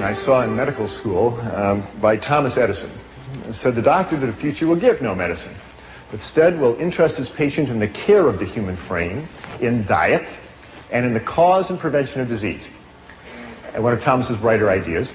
I saw in medical school by Thomas Edison. It said, the doctor of the future will give no medicine, but instead will interest his patient in the care of the human frame, in diet, and in the cause and prevention of disease. And one of Thomas's brighter ideas.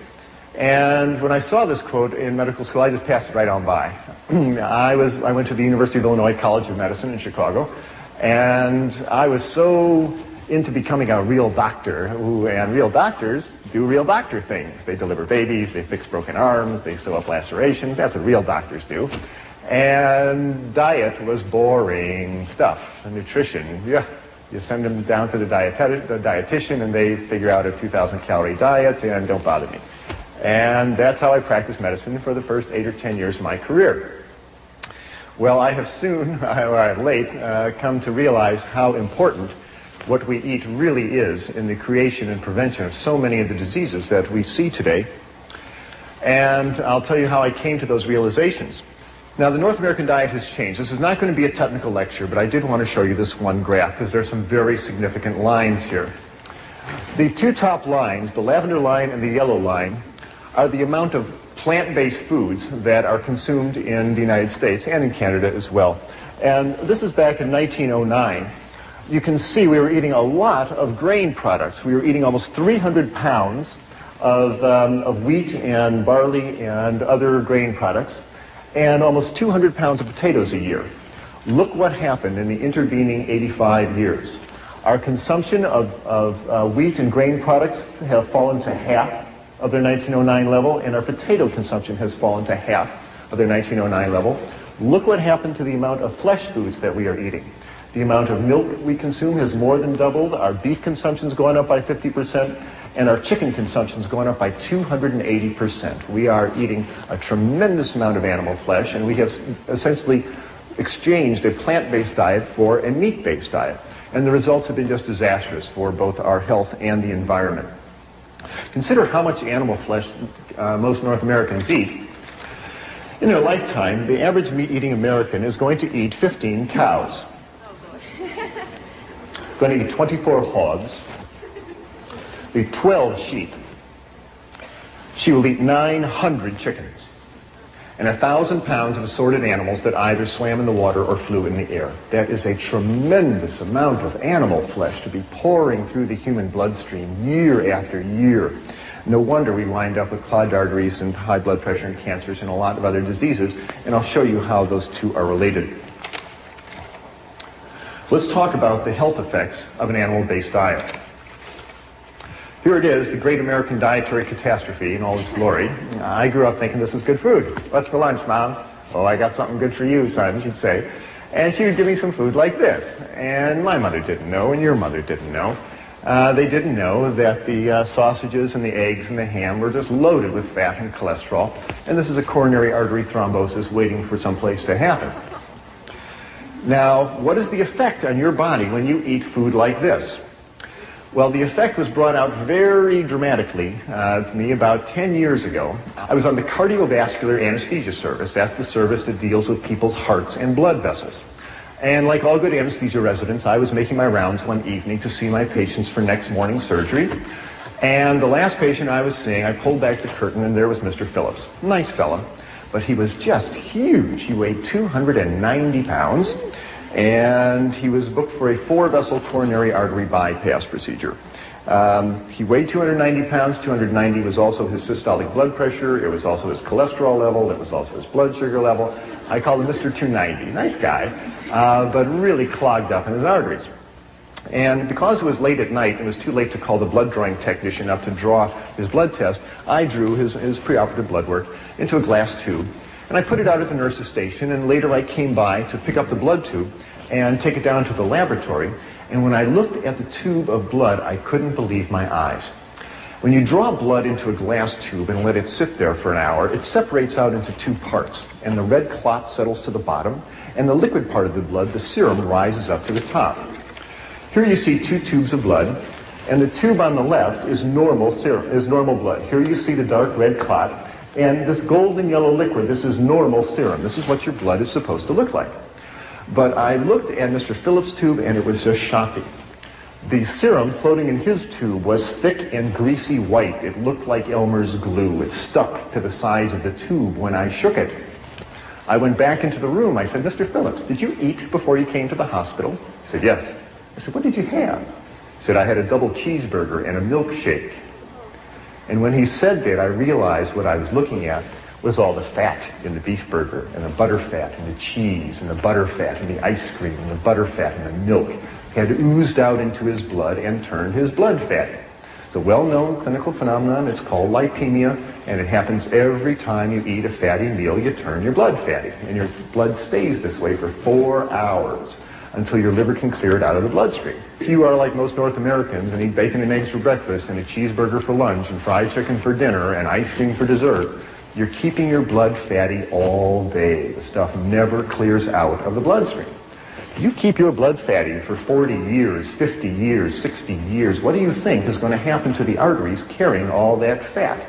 And when I saw this quote in medical school, I just passed it right on by. I went to the University of Illinois College of Medicine in Chicago, and I was so into becoming a real doctor, and real doctors do real doctor things. They deliver babies, they fix broken arms, they sew up lacerations. That's what real doctors do. And diet was boring stuff. And nutrition, yeah, you send them down to the dietitian, and they figure out a 2,000 calorie diet, and don't bother me. And that's how I practiced medicine for the first 8 or 10 years of my career. Well, I have soon, or late, come to realize how important what we eat really is in the creation and prevention of so many of the diseases that we see today. And I'll tell you how I came to those realizations. Now, the North American diet has changed. This is not going to be a technical lecture, but I did want to show you this one graph because there's some very significant lines here. The two top lines, the lavender line and the yellow line, are the amount of plant-based foods that are consumed in the United States and in Canada as well. And this is back in 1909. You can see we were eating a lot of grain products. We were eating almost 300 pounds of wheat and barley and other grain products, and almost 200 pounds of potatoes a year. Look what happened in the intervening 85 years. Our consumption of wheat and grain products have fallen to half of their 1909 level, and our potato consumption has fallen to half of their 1909 level. Look what happened to the amount of flesh foods that we are eating. The amount of milk we consume has more than doubled. Our beef consumption's gone up by 50%, and our chicken consumption's gone up by 280%. We are eating a tremendous amount of animal flesh, and we have essentially exchanged a plant-based diet for a meat-based diet. And the results have been just disastrous for both our health and the environment. Consider how much animal flesh most North Americans eat. In their lifetime, the average meat-eating American is going to eat 15 cows. Going to eat 24 hogs, eat 12 sheep. She will eat 900 chickens and 1,000 pounds of assorted animals that either swam in the water or flew in the air. That is a tremendous amount of animal flesh to be pouring through the human bloodstream year after year. No wonder we wind up with clogged arteries and high blood pressure and cancers and a lot of other diseases, and I'll show you how those two are related. Let's talk about the health effects of an animal-based diet. Here it is, the great American dietary catastrophe in all its glory. I grew up thinking this is good food. What's for lunch, Mom? Oh, I got something good for you, son, she'd say. And she would give me some food like this. And my mother didn't know, and your mother didn't know. They didn't know that the sausages and the eggs and the ham were just loaded with fat and cholesterol. And this is a coronary artery thrombosis waiting for some place to happen. Now, what is the effect on your body when you eat food like this? Well, the effect was brought out very dramatically to me about 10 years ago. I was on the cardiovascular anesthesia service. That's the service that deals with people's hearts and blood vessels. And like all good anesthesia residents, I was making my rounds one evening to see my patients for next morning's surgery. And the last patient I was seeing, I pulled back the curtain, and there was Mr. Phillips. Nice fella, but he was just huge. He weighed 290 pounds. And he was booked for a 4-vessel coronary artery bypass procedure. He weighed 290 pounds. 290 was also his systolic blood pressure. It was also his cholesterol level. It was also his blood sugar level. I called him Mr. 290. Nice guy, but really clogged up in his arteries. And because it was late at night, it was too late to call the blood drawing technician up to draw his blood test, I drew his preoperative blood work into a glass tube. And I put it out at the nurse's station, and later I came by to pick up the blood tube and take it down to the laboratory. And when I looked at the tube of blood, I couldn't believe my eyes. When you draw blood into a glass tube and let it sit there for an hour, it separates out into two parts, and the red clot settles to the bottom, and the liquid part of the blood, the serum, rises up to the top. Here you see two tubes of blood, and the tube on the left is normal serum, is normal blood. Here you see the dark red clot. And this golden yellow liquid, this is normal serum. This is what your blood is supposed to look like. But I looked at Mr. Phillips' tube, and it was just shocking. The serum floating in his tube was thick and greasy white. It looked like Elmer's glue. It stuck to the sides of the tube when I shook it. I went back into the room. I said, Mr. Phillips, did you eat before you came to the hospital? He said, yes. I said, what did you have? He said, I had a double cheeseburger and a milkshake. And when he said that, I realized what I was looking at was all the fat in the beef burger, and the butter fat, and the cheese, and the butter fat, and the ice cream, and the butter fat, and the milk had oozed out into his blood and turned his blood fatty. It's a well-known clinical phenomenon. It's called lipemia, and it happens every time you eat a fatty meal. You turn your blood fatty, and your blood stays this way for 4 hours until your liver can clear it out of the bloodstream. If you are like most North Americans and eat bacon and eggs for breakfast and a cheeseburger for lunch and fried chicken for dinner and ice cream for dessert, you're keeping your blood fatty all day. The stuff never clears out of the bloodstream. You keep your blood fatty for 40 years, 50 years, 60 years. What do you think is going to happen to the arteries carrying all that fat?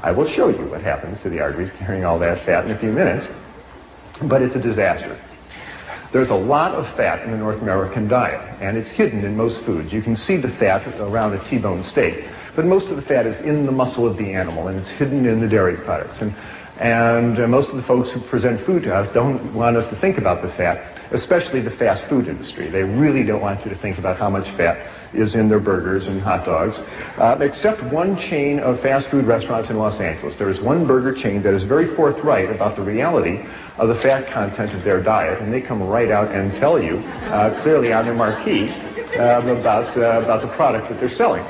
I will show you what happens to the arteries carrying all that fat in a few minutes, but it's a disaster. There's a lot of fat in the North American diet, and it's hidden in most foods. You can see the fat around a T-bone steak, but most of the fat is in the muscle of the animal, and it's hidden in the dairy products. And most of the folks who present food to us don't want us to think about the fat, especially the fast food industry. They really don't want you to think about how much fat is in their burgers and hot dogs, except one chain of fast food restaurants in Los Angeles. There is one burger chain that is very forthright about the reality of the fat content of their diet, and they come right out and tell you clearly on their marquee about the product that they're selling.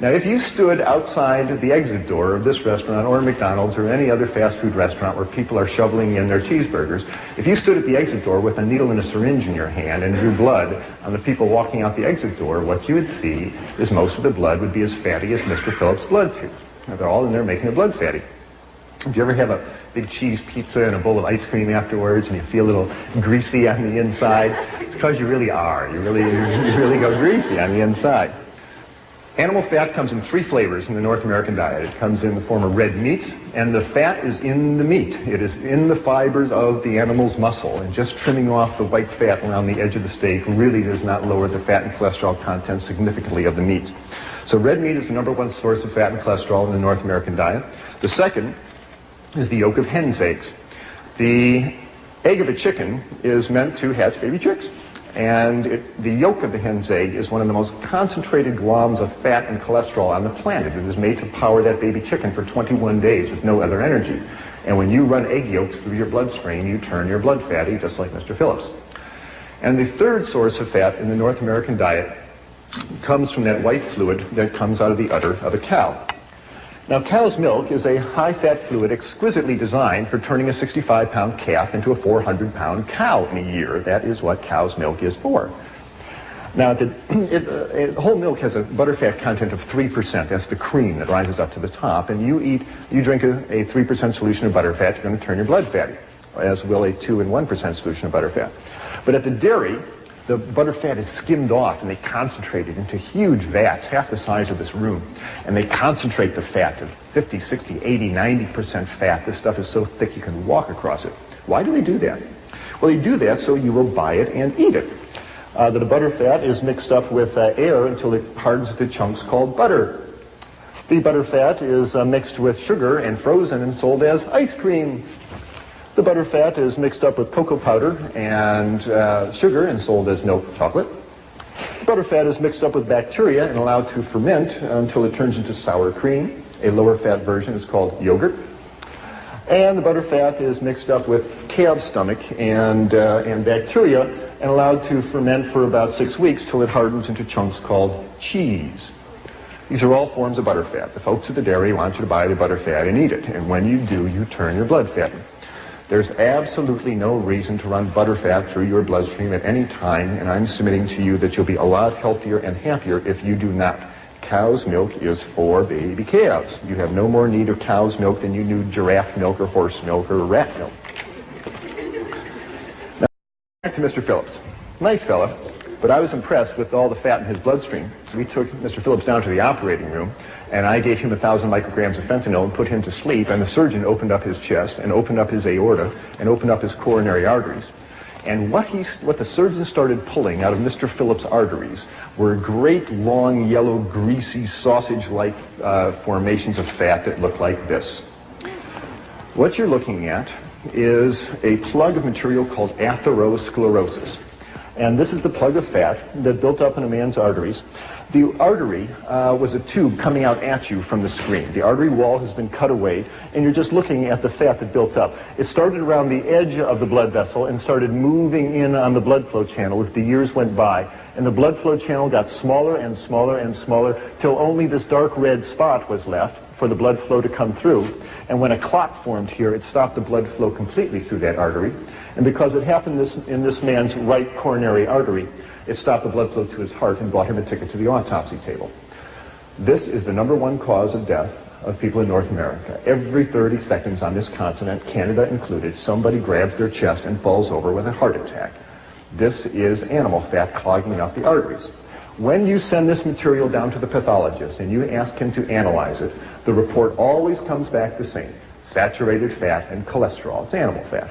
Now, if you stood outside the exit door of this restaurant or McDonald's or any other fast food restaurant where people are shoveling in their cheeseburgers, if you stood at the exit door with a needle and a syringe in your hand and drew blood on the people walking out the exit door, what you would see is most of the blood would be as fatty as Mr. Phillips' blood tube. Now, they're all in there making the blood fatty. If you ever have a big cheese pizza and a bowl of ice cream afterwards and you feel a little greasy on the inside, it's because you really are. You really go greasy on the inside. Animal fat comes in 3 flavors in the North American diet. It comes in the form of red meat, and the fat is in the meat. It is in the fibers of the animal's muscle, and just trimming off the white fat around the edge of the steak really does not lower the fat and cholesterol content significantly of the meat. So red meat is the #1 source of fat and cholesterol in the North American diet. The second is the yolk of hen's eggs. The egg of a chicken is meant to hatch baby chicks. And the yolk of the hen's egg is one of the most concentrated gloms of fat and cholesterol on the planet. It is made to power that baby chicken for 21 days with no other energy. And when you run egg yolks through your bloodstream, you turn your blood fatty, just like Mr. Phillips. And the third source of fat in the North American diet comes from that white fluid that comes out of the udder of a cow. Now, cow's milk is a high-fat fluid exquisitely designed for turning a 65-pound calf into a 400-pound cow in a year. That is what cow's milk is for. Now, whole milk has a butterfat content of 3%. That's the cream that rises up to the top. And you drink a 3% solution of butterfat, you're going to turn your blood fatty, as will a 2 and 1% solution of butterfat. But at the dairy, the butterfat is skimmed off, and they concentrate it into huge vats, half the size of this room. And they concentrate the fat to 50, 60, 80, 90% fat. This stuff is so thick you can walk across it. Why do they do that? Well, they do that so you will buy it and eat it. The butterfat is mixed up with air until it hardens into chunks called butter. The butterfat is mixed with sugar and frozen and sold as ice cream. The butterfat is mixed up with cocoa powder and sugar and sold as milk chocolate. The butterfat is mixed up with bacteria and allowed to ferment until it turns into sour cream. A lower fat version is called yogurt. And the butterfat is mixed up with calf's stomach and bacteria and allowed to ferment for about 6 weeks till it hardens into chunks called cheese. These are all forms of butterfat. The folks at the dairy want you to buy the butterfat and eat it. And when you do, you turn your blood fatty. There's absolutely no reason to run butterfat through your bloodstream at any time, and I'm submitting to you that you'll be a lot healthier and happier if you do not. Cow's milk is for baby calves. You have no more need of cow's milk than you need giraffe milk or horse milk or rat milk. Now, back to Mr. Phillips. Nice fella, but I was impressed with all the fat in his bloodstream. We took Mr. Phillips down to the operating room, and I gave him 1,000 micrograms of fentanyl and put him to sleep, and the surgeon opened up his chest and opened up his aorta and opened up his coronary arteries. And what the surgeon started pulling out of Mr. Phillips' arteries were great, long, yellow, greasy, sausage-like formations of fat that looked like this. What you're looking at is a plug of material called atherosclerosis. And this is the plug of fat that built up in a man's arteries. The artery was a tube coming out at you from the screen. The artery wall has been cut away, and you're just looking at the fat that built up. It started around the edge of the blood vessel and started moving in on the blood flow channel as the years went by. And the blood flow channel got smaller and smaller and smaller till only this dark red spot was left for the blood flow to come through. And when a clot formed here, it stopped the blood flow completely through that artery. And because it happened in this man's right coronary artery, it stopped the blood flow to his heart and bought him a ticket to the autopsy table. This is the #1 cause of death of people in North America. Every 30 seconds on this continent, Canada included, somebody grabs their chest and falls over with a heart attack. This is animal fat clogging up the arteries. When you send this material down to the pathologist and you ask him to analyze it, the report always comes back the same: saturated fat and cholesterol. It's animal fat.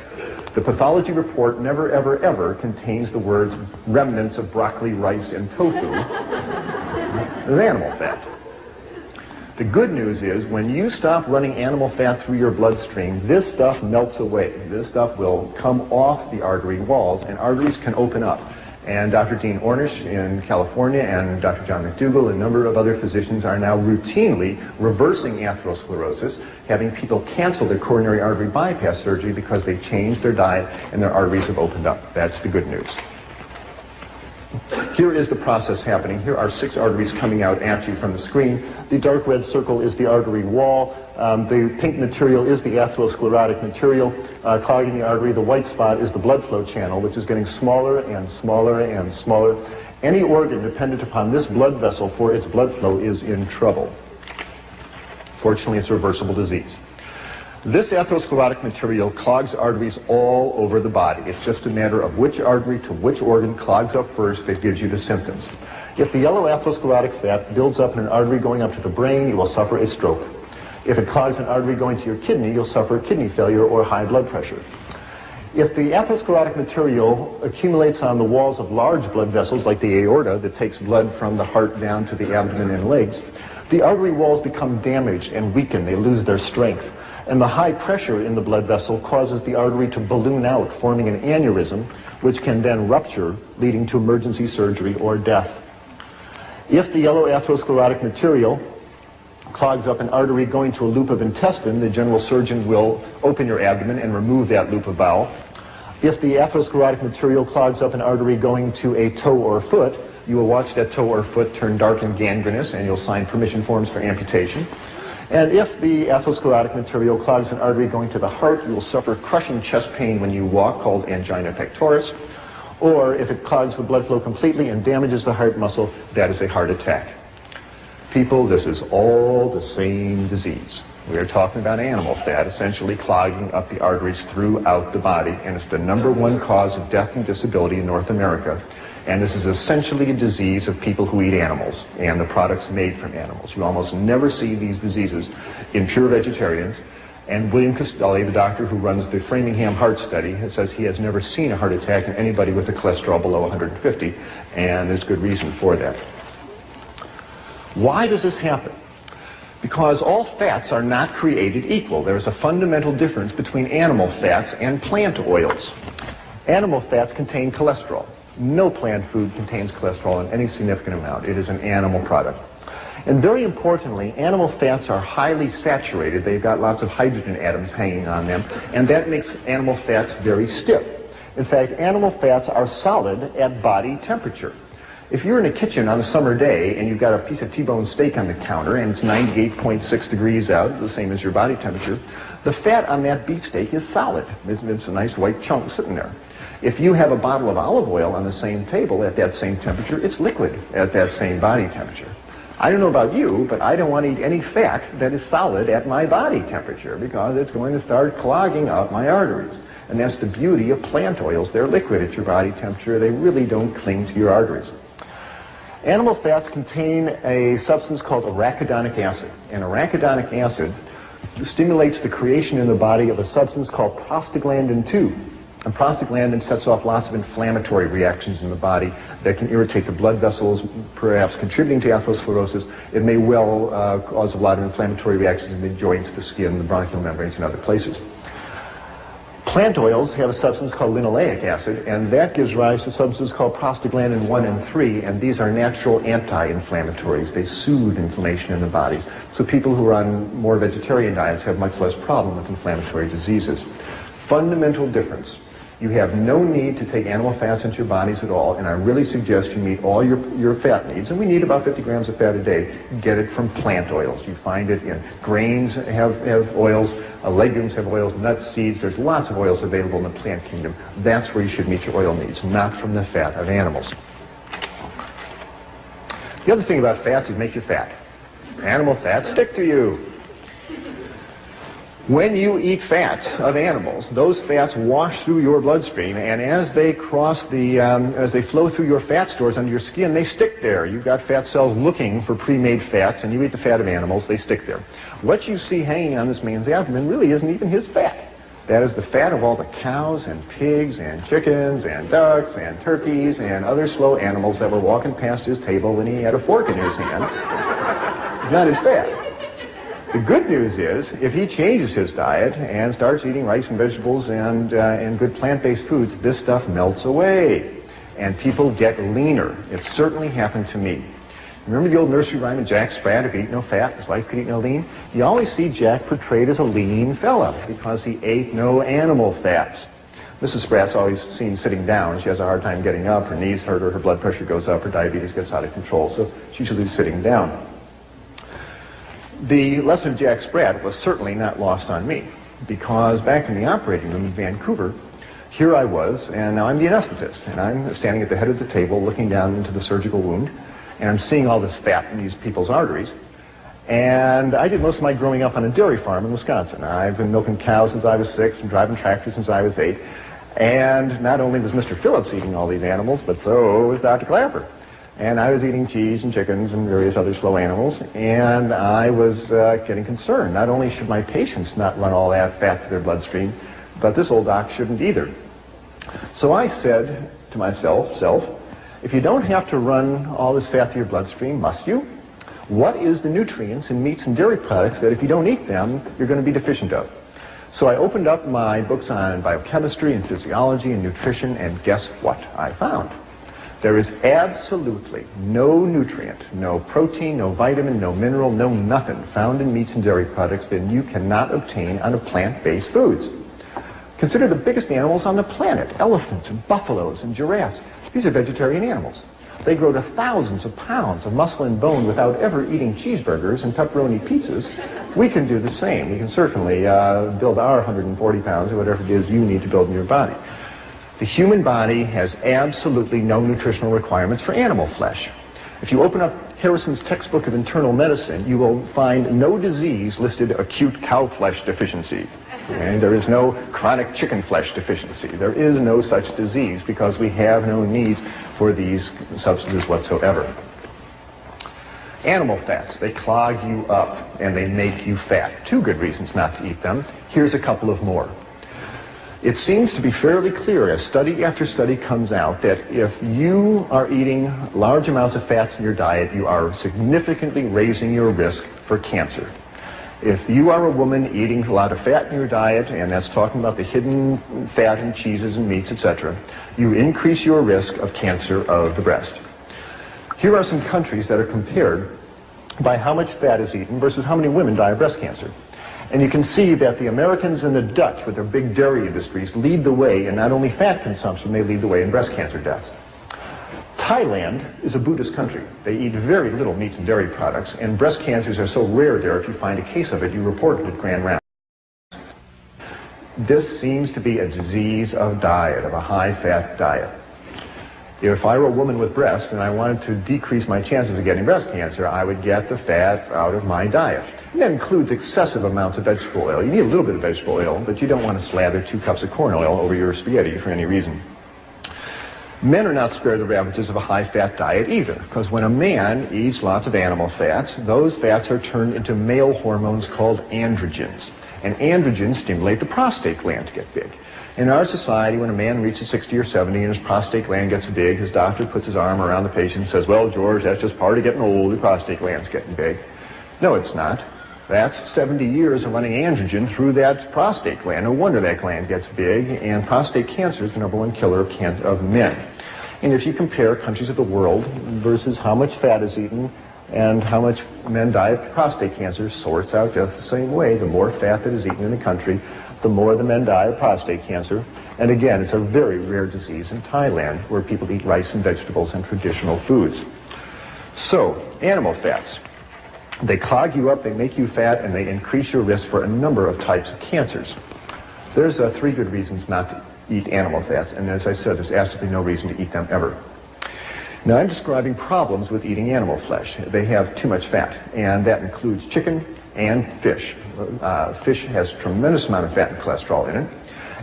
The pathology report never, ever, ever contains the words remnants of broccoli, rice, and tofu. It's animal fat. The good news is when you stop running animal fat through your bloodstream, this stuff melts away. This stuff will come off the artery walls, and arteries can open up. And Dr. Dean Ornish in California and Dr. John McDougall and a number of other physicians are now routinely reversing atherosclerosis, having people cancel their coronary artery bypass surgery because they changed their diet and their arteries have opened up. That's the good news. Here is the process happening. Here are 6 arteries coming out at you from the screen. The dark red circle is the artery wall. The pink material is the atherosclerotic material clogging the artery. The white spot is the blood flow channel, which is getting smaller and smaller and smaller. Any organ dependent upon this blood vessel for its blood flow is in trouble. Fortunately, it's a reversible disease. This atherosclerotic material clogs arteries all over the body. It's just a matter of which artery to which organ clogs up first that gives you the symptoms. If the yellow atherosclerotic fat builds up in an artery going up to the brain, you will suffer a stroke. If it clogs an artery going to your kidney, you'll suffer kidney failure or high blood pressure. If the atherosclerotic material accumulates on the walls of large blood vessels like the aorta that takes blood from the heart down to the abdomen and legs, the artery walls become damaged and weaken. They lose their strength. And the high pressure in the blood vessel causes the artery to balloon out, forming an aneurysm, which can then rupture, leading to emergency surgery or death. If the yellow atherosclerotic material clogs up an artery going to a loop of intestine, the general surgeon will open your abdomen and remove that loop of bowel. If the atherosclerotic material clogs up an artery going to a toe or foot, you will watch that toe or foot turn dark and gangrenous, and you'll sign permission forms for amputation. And if the atherosclerotic material clogs an artery going to the heart, you will suffer crushing chest pain when you walk, called angina pectoris. Or if it clogs the blood flow completely and damages the heart muscle, that is a heart attack. People, this is all the same disease. We are talking about animal fat essentially clogging up the arteries throughout the body, and it's the #1 cause of death and disability in North America. And this is essentially a disease of people who eat animals and the products made from animals. You almost never see these diseases in pure vegetarians. And William Costelli, the doctor who runs the Framingham Heart Study, says he has never seen a heart attack in anybody with a cholesterol below 150, and there's good reason for that. Why does this happen? Because all fats are not created equal. There is a fundamental difference between animal fats and plant oils. Animal fats contain cholesterol. No plant food contains cholesterol in any significant amount. It is an animal product. And very importantly, animal fats are highly saturated. They've got lots of hydrogen atoms hanging on them, and that makes animal fats very stiff. In fact, animal fats are solid at body temperature. If you're in a kitchen on a summer day and you've got a piece of T-bone steak on the counter and it's 98.6 degrees out, the same as your body temperature, the fat on that beefsteak is solid. It's a nice white chunk sitting there. If you have a bottle of olive oil on the same table at that same temperature, it's liquid at that same body temperature. I don't know about you, but I don't want to eat any fat that is solid at my body temperature because it's going to start clogging up my arteries. And that's the beauty of plant oils. They're liquid at your body temperature. They really don't cling to your arteries. Animal fats contain a substance called arachidonic acid. And arachidonic acid stimulates the creation in the body of a substance called prostaglandin 2. And prostaglandin sets off lots of inflammatory reactions in the body that can irritate the blood vessels, perhaps contributing to atherosclerosis. It may well cause a lot of inflammatory reactions in the joints, the skin, the bronchial membranes, and other places. Plant oils have a substance called linoleic acid, and that gives rise to substances called prostaglandin 1 and 3, and these are natural anti-inflammatories. They soothe inflammation in the body. So people who are on more vegetarian diets have much less problem with inflammatory diseases. Fundamental difference. You have no need to take animal fats into your bodies at all, and I really suggest you meet all your fat needs, and we need about 50 grams of fat a day. Get it from plant oils. You find it in grains have oils, legumes have oils, nuts, seeds. There's lots of oils available in the plant kingdom. That's where you should meet your oil needs, not from the fat of animals. The other thing about fats is make you fat. Animal fats stick to you. When you eat fats of animals, those fats wash through your bloodstream, and as they cross as they flow through your fat stores under your skin, they stick there. You've got fat cells looking for pre-made fats, and you eat the fat of animals, they stick there. What you see hanging on this man's abdomen really isn't even his fat. That is the fat of all the cows and pigs and chickens and ducks and turkeys and other slow animals that were walking past his table when he had a fork in his hand. Not his fat. The good news is, if he changes his diet and starts eating rice and vegetables and good plant-based foods, this stuff melts away, and people get leaner. It certainly happened to me. Remember the old nursery rhyme of Jack Sprat, if he ate no fat, his wife could eat no lean? You always see Jack portrayed as a lean fella because he ate no animal fats. Mrs. Sprat's always seen sitting down. She has a hard time getting up. Her knees hurt her, her blood pressure goes up, her diabetes gets out of control, so she should be sitting down. The lesson of Jack Sprat was certainly not lost on me, because back in the operating room in Vancouver, here I was, and now I'm the anesthetist, and I'm standing at the head of the table looking down into the surgical wound, and I'm seeing all this fat in these people's arteries. And I did most of my growing up on a dairy farm in Wisconsin. I've been milking cows since I was 6 and driving tractors since I was 8. And not only was Mr. Phillips eating all these animals, but so was Dr. Clapper. And I was eating cheese and chickens and various other slow animals, and I was getting concerned. Not only should my patients not run all that fat to their bloodstream, but this old doc shouldn't either. So I said to myself, if you don't have to run all this fat to your bloodstream, must you? What is the nutrients in meats and dairy products that if you don't eat them, you're going to be deficient of? So I opened up my books on biochemistry and physiology and nutrition, and guess what I found? There is absolutely no nutrient, no protein, no vitamin, no mineral, no nothing found in meats and dairy products that you cannot obtain on plant-based foods. Consider the biggest animals on the planet, elephants and buffaloes and giraffes. These are vegetarian animals. They grow to thousands of pounds of muscle and bone without ever eating cheeseburgers and pepperoni pizzas. We can do the same. We can certainly build our 140 pounds or whatever it is you need to build in your body. The human body has absolutely no nutritional requirements for animal flesh. If you open up Harrison's textbook of internal medicine, you will find no disease listed acute cow flesh deficiency. And there is no chronic chicken flesh deficiency. There is no such disease because we have no need for these substances whatsoever. Animal fats, they clog you up and they make you fat. 2 good reasons not to eat them. Here's a couple of more. It seems to be fairly clear as study after study comes out that if you are eating large amounts of fats in your diet, you are significantly raising your risk for cancer. If you are a woman eating a lot of fat in your diet, and that's talking about the hidden fat in cheeses and meats, etc., you increase your risk of cancer of the breast. Here are some countries that are compared by how much fat is eaten versus how many women die of breast cancer. And you can see that the Americans and the Dutch, with their big dairy industries, lead the way in not only fat consumption, they lead the way in breast cancer deaths. Thailand is a Buddhist country. They eat very little meat and dairy products, and breast cancers are so rare there, if you find a case of it, you report it at Grand Rounds. This seems to be a disease of diet, of a high-fat diet. If I were a woman with breasts and I wanted to decrease my chances of getting breast cancer, I would get the fat out of my diet. And that includes excessive amounts of vegetable oil. You need a little bit of vegetable oil, but you don't want to slather 2 cups of corn oil over your spaghetti for any reason. Men are not spared the ravages of a high-fat diet either, because when a man eats lots of animal fats, those fats are turned into male hormones called androgens. And androgens stimulate the prostate gland to get big. In our society, when a man reaches 60 or 70 and his prostate gland gets big, his doctor puts his arm around the patient and says, "Well, George, that's just part of getting old, your prostate gland's getting big." No, it's not. That's 70 years of running androgen through that prostate gland. No wonder that gland gets big, and prostate cancer is the number one killer of men. And if you compare countries of the world versus how much fat is eaten and how much men die of prostate cancer, sorts out just the same way. The more fat that is eaten in a country, the more the men die of prostate cancer. And again, it's a very rare disease in Thailand, where people eat rice and vegetables and traditional foods. So, animal fats. They clog you up, they make you fat, and they increase your risk for a number of types of cancers. There's 3 good reasons not to eat animal fats, and as I said, there's absolutely no reason to eat them ever. Now, I'm describing problems with eating animal flesh. They have too much fat, and that includes chicken and fish. Fish has a tremendous amount of fat and cholesterol in it,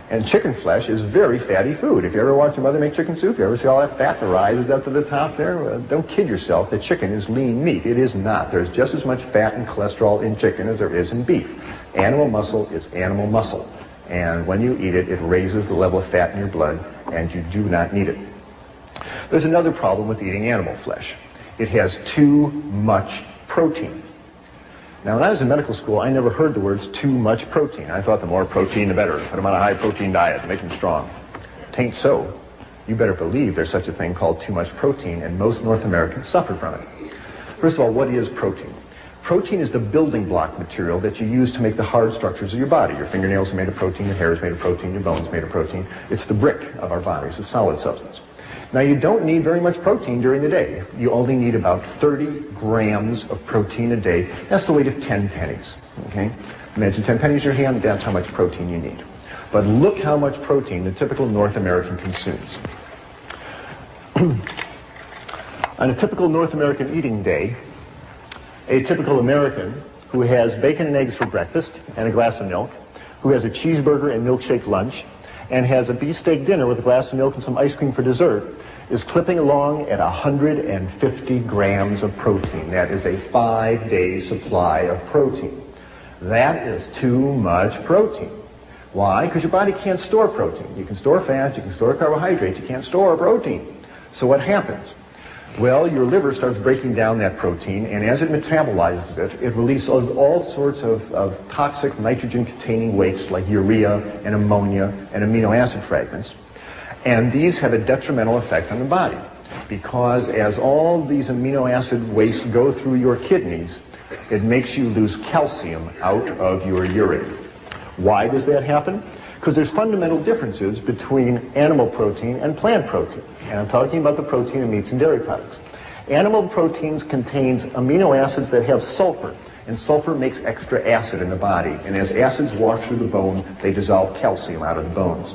and chicken flesh is very fatty food. If you ever watch your mother make chicken soup, you ever see all that fat that rises up to the top there? Don't kid yourself that chicken is lean meat. It is not. There's just as much fat and cholesterol in chicken as there is in beef. Animal muscle is animal muscle. And when you eat it, it raises the level of fat in your blood, and you do not need it. There's another problem with eating animal flesh. It has too much protein. Now, when I was in medical school, I never heard the words too much protein. I thought the more protein, the better. Put them on a high-protein diet, make them strong. Tain't so. You better believe there's such a thing called too much protein, and most North Americans suffer from it. First of all, what is protein? Protein is the building block material that you use to make the hard structures of your body. Your fingernails are made of protein, your hair is made of protein, your bones are made of protein. It's the brick of our bodies, a solid substance. Now, you don't need very much protein during the day. You only need about 30 grams of protein a day. That's the weight of 10 pennies, okay? Imagine 10 pennies in your hand, that's how much protein you need. But look how much protein the typical North American consumes. On a typical North American eating day, a typical American who has bacon and eggs for breakfast and a glass of milk, who has a cheeseburger and milkshake lunch, and has a beefsteak dinner with a glass of milk and some ice cream for dessert, is clipping along at 150 grams of protein. That is a 5-day supply of protein. That is too much protein. Why? Because your body can't store protein. You can store fat, you can store carbohydrates, you can't store protein. So what happens? Well, your liver starts breaking down that protein, and as it metabolizes it, it releases all sorts of toxic nitrogen-containing wastes like urea and ammonia and amino acid fragments. And these have a detrimental effect on the body, because as all these amino acid wastes go through your kidneys, it makes you lose calcium out of your urine. Why does that happen? Because there's fundamental differences between animal protein and plant protein. And I'm talking about the protein in meats and dairy products. Animal proteins contains amino acids that have sulfur, and sulfur makes extra acid in the body. And as acids wash through the bone, they dissolve calcium out of the bones.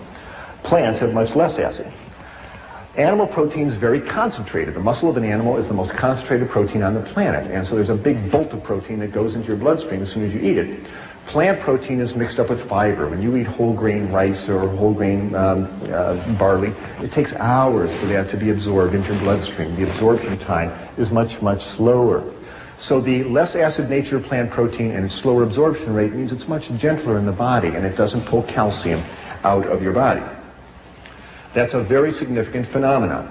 Plants have much less acid. Animal protein is very concentrated. The muscle of an animal is the most concentrated protein on the planet, and so there's a big bolt of protein that goes into your bloodstream as soon as you eat it. Plant protein is mixed up with fiber. When you eat whole grain rice or whole grain barley, it takes hours for that to be absorbed into your bloodstream. The absorption time is much, much slower. So the less acid nature of plant protein and its slower absorption rate means it's much gentler in the body, and it doesn't pull calcium out of your body. That's a very significant phenomenon.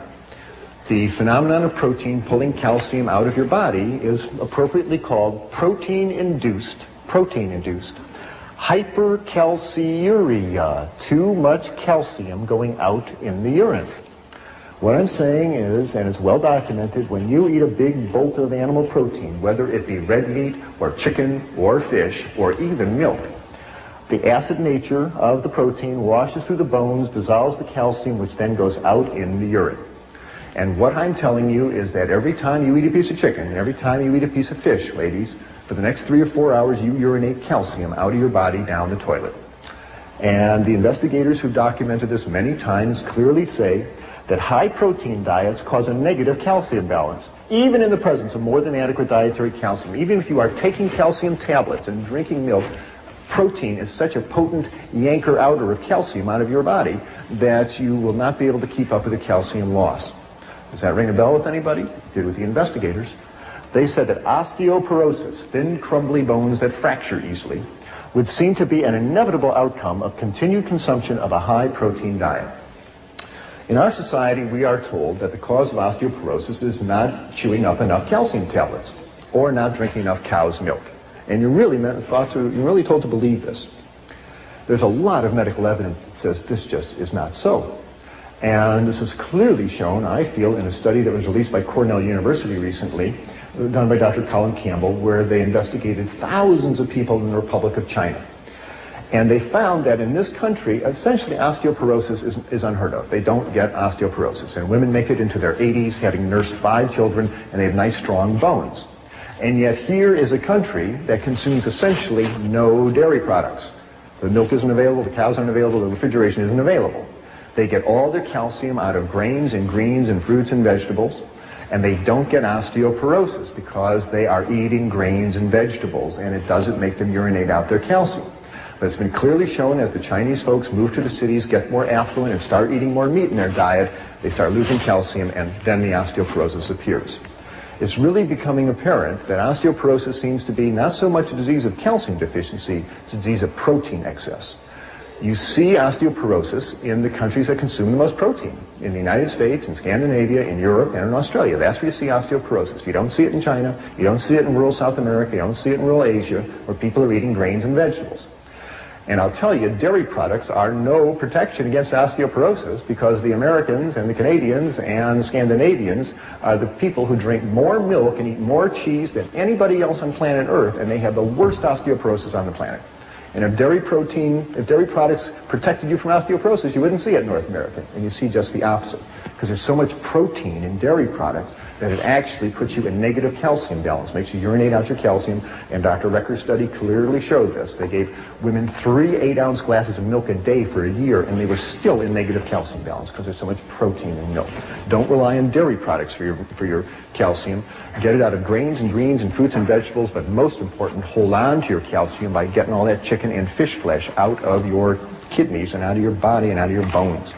The phenomenon of protein pulling calcium out of your body is appropriately called protein-induced hypercalciuria, too much calcium going out in the urine. What I'm saying is, and it's well documented, when you eat a big bolt of animal protein, whether it be red meat or chicken or fish or even milk, the acid nature of the protein washes through the bones, dissolves the calcium, which then goes out in the urine. And what I'm telling you is that every time you eat a piece of chicken, every time you eat a piece of fish, ladies, for the next 3 or 4 hours, you urinate calcium out of your body down the toilet. And the investigators who've documented this many times clearly say that high protein diets cause a negative calcium balance, even in the presence of more than adequate dietary calcium. Even if you are taking calcium tablets and drinking milk, protein is such a potent yanker-outer of calcium out of your body that you will not be able to keep up with the calcium loss. Does that ring a bell with anybody? It did with the investigators. They said that osteoporosis, thin, crumbly bones that fracture easily, would seem to be an inevitable outcome of continued consumption of a high-protein diet. In our society, we are told that the cause of osteoporosis is not chewing up enough calcium tablets or not drinking enough cow's milk. And you're really told to believe this. There's a lot of medical evidence that says this just is not so. And this was clearly shown, I feel, in a study that was released by Cornell University recently, done by Dr. Colin Campbell, where they investigated thousands of people in the Republic of China. And they found that in this country, essentially osteoporosis is unheard of. They don't get osteoporosis. And women make it into their 80s, having nursed 5 children, and they have nice, strong bones. And yet here is a country that consumes essentially no dairy products. The milk isn't available, the cows aren't available, the refrigeration isn't available. They get all their calcium out of grains and greens and fruits and vegetables, and they don't get osteoporosis because they are eating grains and vegetables, and it doesn't make them urinate out their calcium. But it's been clearly shown as the Chinese folks move to the cities, get more affluent, and start eating more meat in their diet, they start losing calcium, and then the osteoporosis appears. It's really becoming apparent that osteoporosis seems to be not so much a disease of calcium deficiency, it's a disease of protein excess. You see osteoporosis in the countries that consume the most protein. In the United States, in Scandinavia, in Europe, and in Australia. That's where you see osteoporosis. You don't see it in China, you don't see it in rural South America, you don't see it in rural Asia, where people are eating grains and vegetables. And I'll tell you, dairy products are no protection against osteoporosis because the Americans and the Canadians and the Scandinavians are the people who drink more milk and eat more cheese than anybody else on planet Earth, and they have the worst osteoporosis on the planet. And if dairy products protected you from osteoporosis, you wouldn't see it in North America, and you see just the opposite. Because there's so much protein in dairy products that it actually puts you in negative calcium balance, makes you urinate out your calcium, and Dr. Recker's study clearly showed this. They gave women 3 8-ounce glasses of milk a day for a year, and they were still in negative calcium balance because there's so much protein in milk. Don't rely on dairy products for your calcium. Get it out of grains and greens and fruits and vegetables, but most important, hold on to your calcium by getting all that chicken and fish flesh out of your kidneys and out of your body and out of your bones.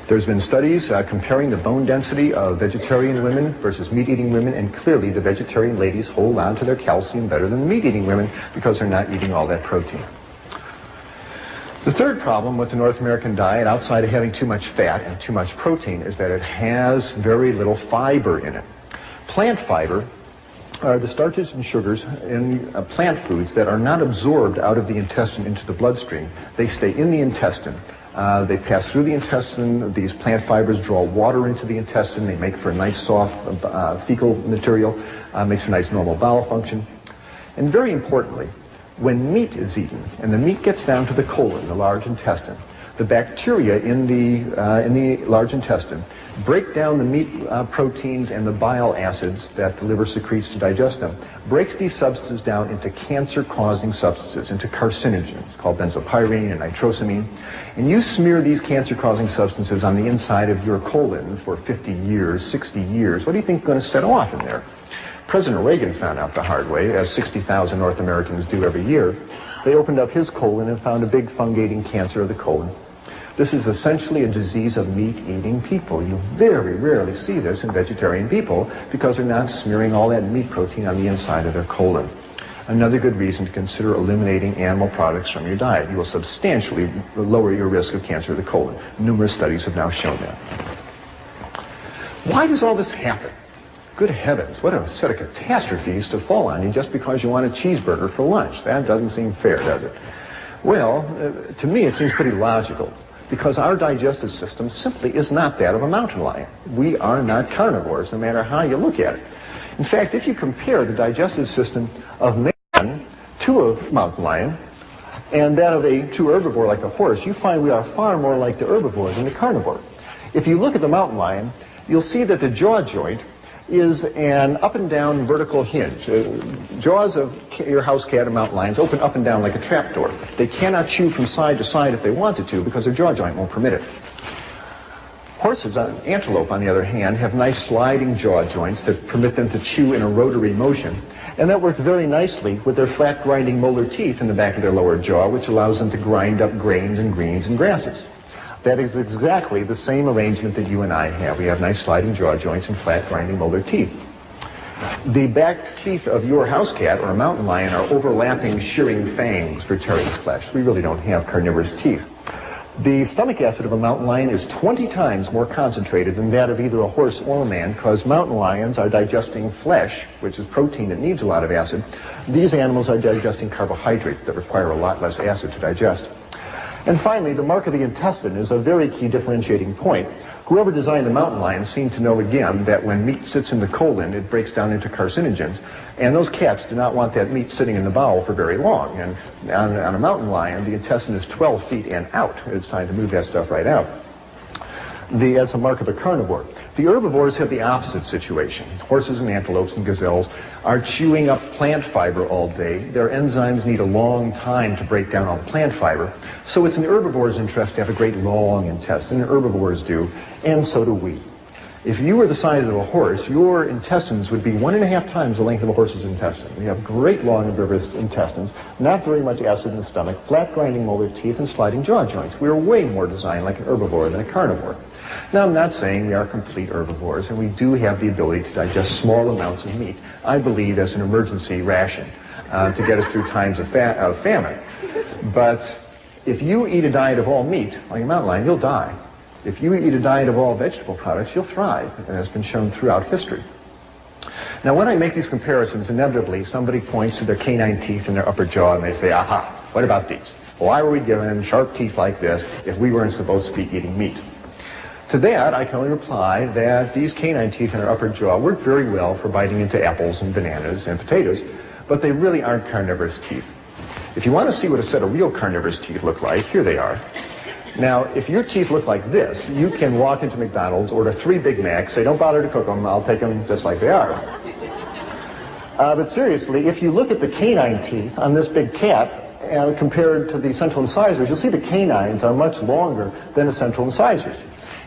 There's been studies comparing the bone density of vegetarian women versus meat-eating women, and clearly the vegetarian ladies hold on to their calcium better than the meat-eating women because they're not eating all that protein. The third problem with the North American diet, outside of having too much fat and too much protein, is that it has very little fiber in it. Plant fiber are the starches and sugars in plant foods that are not absorbed out of the intestine into the bloodstream. They stay in the intestine. They pass through the intestine. These plant fibers draw water into the intestine. They make for a nice soft fecal material, makes for nice normal bowel function. And very importantly, when meat is eaten, and the meat gets down to the colon, the large intestine, the bacteria in the large intestine break down the meat proteins and the bile acids that the liver secretes to digest them, breaks these substances down into cancer-causing substances, into carcinogens called benzopyrene and nitrosamine. And you smear these cancer-causing substances on the inside of your colon for 50 years, 60 years. What do you think is going to set off in there? President Reagan found out the hard way, as 60,000 North Americans do every year. They opened up his colon and found a big fungating cancer of the colon. This is essentially a disease of meat-eating people. You very rarely see this in vegetarian people because they're not smearing all that meat protein on the inside of their colon. Another good reason to consider eliminating animal products from your diet. You will substantially lower your risk of cancer of the colon. Numerous studies have now shown that. Why does all this happen? Good heavens, what a set of catastrophes to fall on you just because you want a cheeseburger for lunch. That doesn't seem fair, does it? Well, to me it seems pretty logical. Because our digestive system simply is not that of a mountain lion. We are not carnivores, no matter how you look at it. In fact, if you compare the digestive system of man to a mountain lion, and that of a true herbivore like a horse, you find we are far more like the herbivore than the carnivore. If you look at the mountain lion, you'll see that the jaw joint is an up and down vertical hinge. Jaws of your house cat and mountain lions open up and down like a trapdoor. They cannot chew from side to side if they wanted to because their jaw joint won't permit it. Horses, antelope on the other hand, have nice sliding jaw joints that permit them to chew in a rotary motion, And that works very nicely with their flat grinding molar teeth in the back of their lower jaw, which allows them to grind up grains and greens and grasses. That is exactly the same arrangement that you and I have. We have nice sliding jaw joints and flat grinding molar teeth. The back teeth of your house cat or a mountain lion are overlapping shearing fangs for tearing flesh. We really don't have carnivorous teeth. The stomach acid of a mountain lion is 20 times more concentrated than that of either a horse or a man, because mountain lions are digesting flesh, which is protein that needs a lot of acid. These animals are digesting carbohydrates that require a lot less acid to digest. And finally, the mark of the intestine is a very key differentiating point. Whoever designed the mountain lion seemed to know again that when meat sits in the colon, it breaks down into carcinogens. And those cats do not want that meat sitting in the bowel for very long. And on a mountain lion, the intestine is 12 feet and out. It's time to move that stuff right out. That's a mark of a carnivore. The herbivores have the opposite situation. Horses and antelopes and gazelles are chewing up plant fiber all day. Their enzymes need a long time to break down all the plant fiber. So it's in the herbivore's interest to have a great long intestine, and herbivores do, and so do we. If you were the size of a horse, your intestines would be 1.5 times the length of a horse's intestine. We have great long herbivorous intestines, not very much acid in the stomach, flat grinding molar teeth, and sliding jaw joints. We are way more designed like an herbivore than a carnivore. Now, I'm not saying we are complete herbivores, and we do have the ability to digest small amounts of meat, I believe, as an emergency ration to get us through times of famine. But if you eat a diet of all meat, like a mountain lion, you'll die. If you eat a diet of all vegetable products, you'll thrive, and has been shown throughout history. Now, when I make these comparisons, inevitably somebody points to their canine teeth in their upper jaw, and they say, aha, what about these? Why were we given sharp teeth like this if we weren't supposed to be eating meat? To that, I can only reply that these canine teeth in our upper jaw work very well for biting into apples and bananas and potatoes, but they really aren't carnivorous teeth. If you want to see what a set of real carnivorous teeth look like, here they are. Now, if your teeth look like this, you can walk into McDonald's, order 3 Big Macs, say, don't bother to cook them, I'll take them just like they are. But seriously, if you look at the canine teeth on this big cat, compared to the central incisors, you'll see the canines are much longer than the central incisors.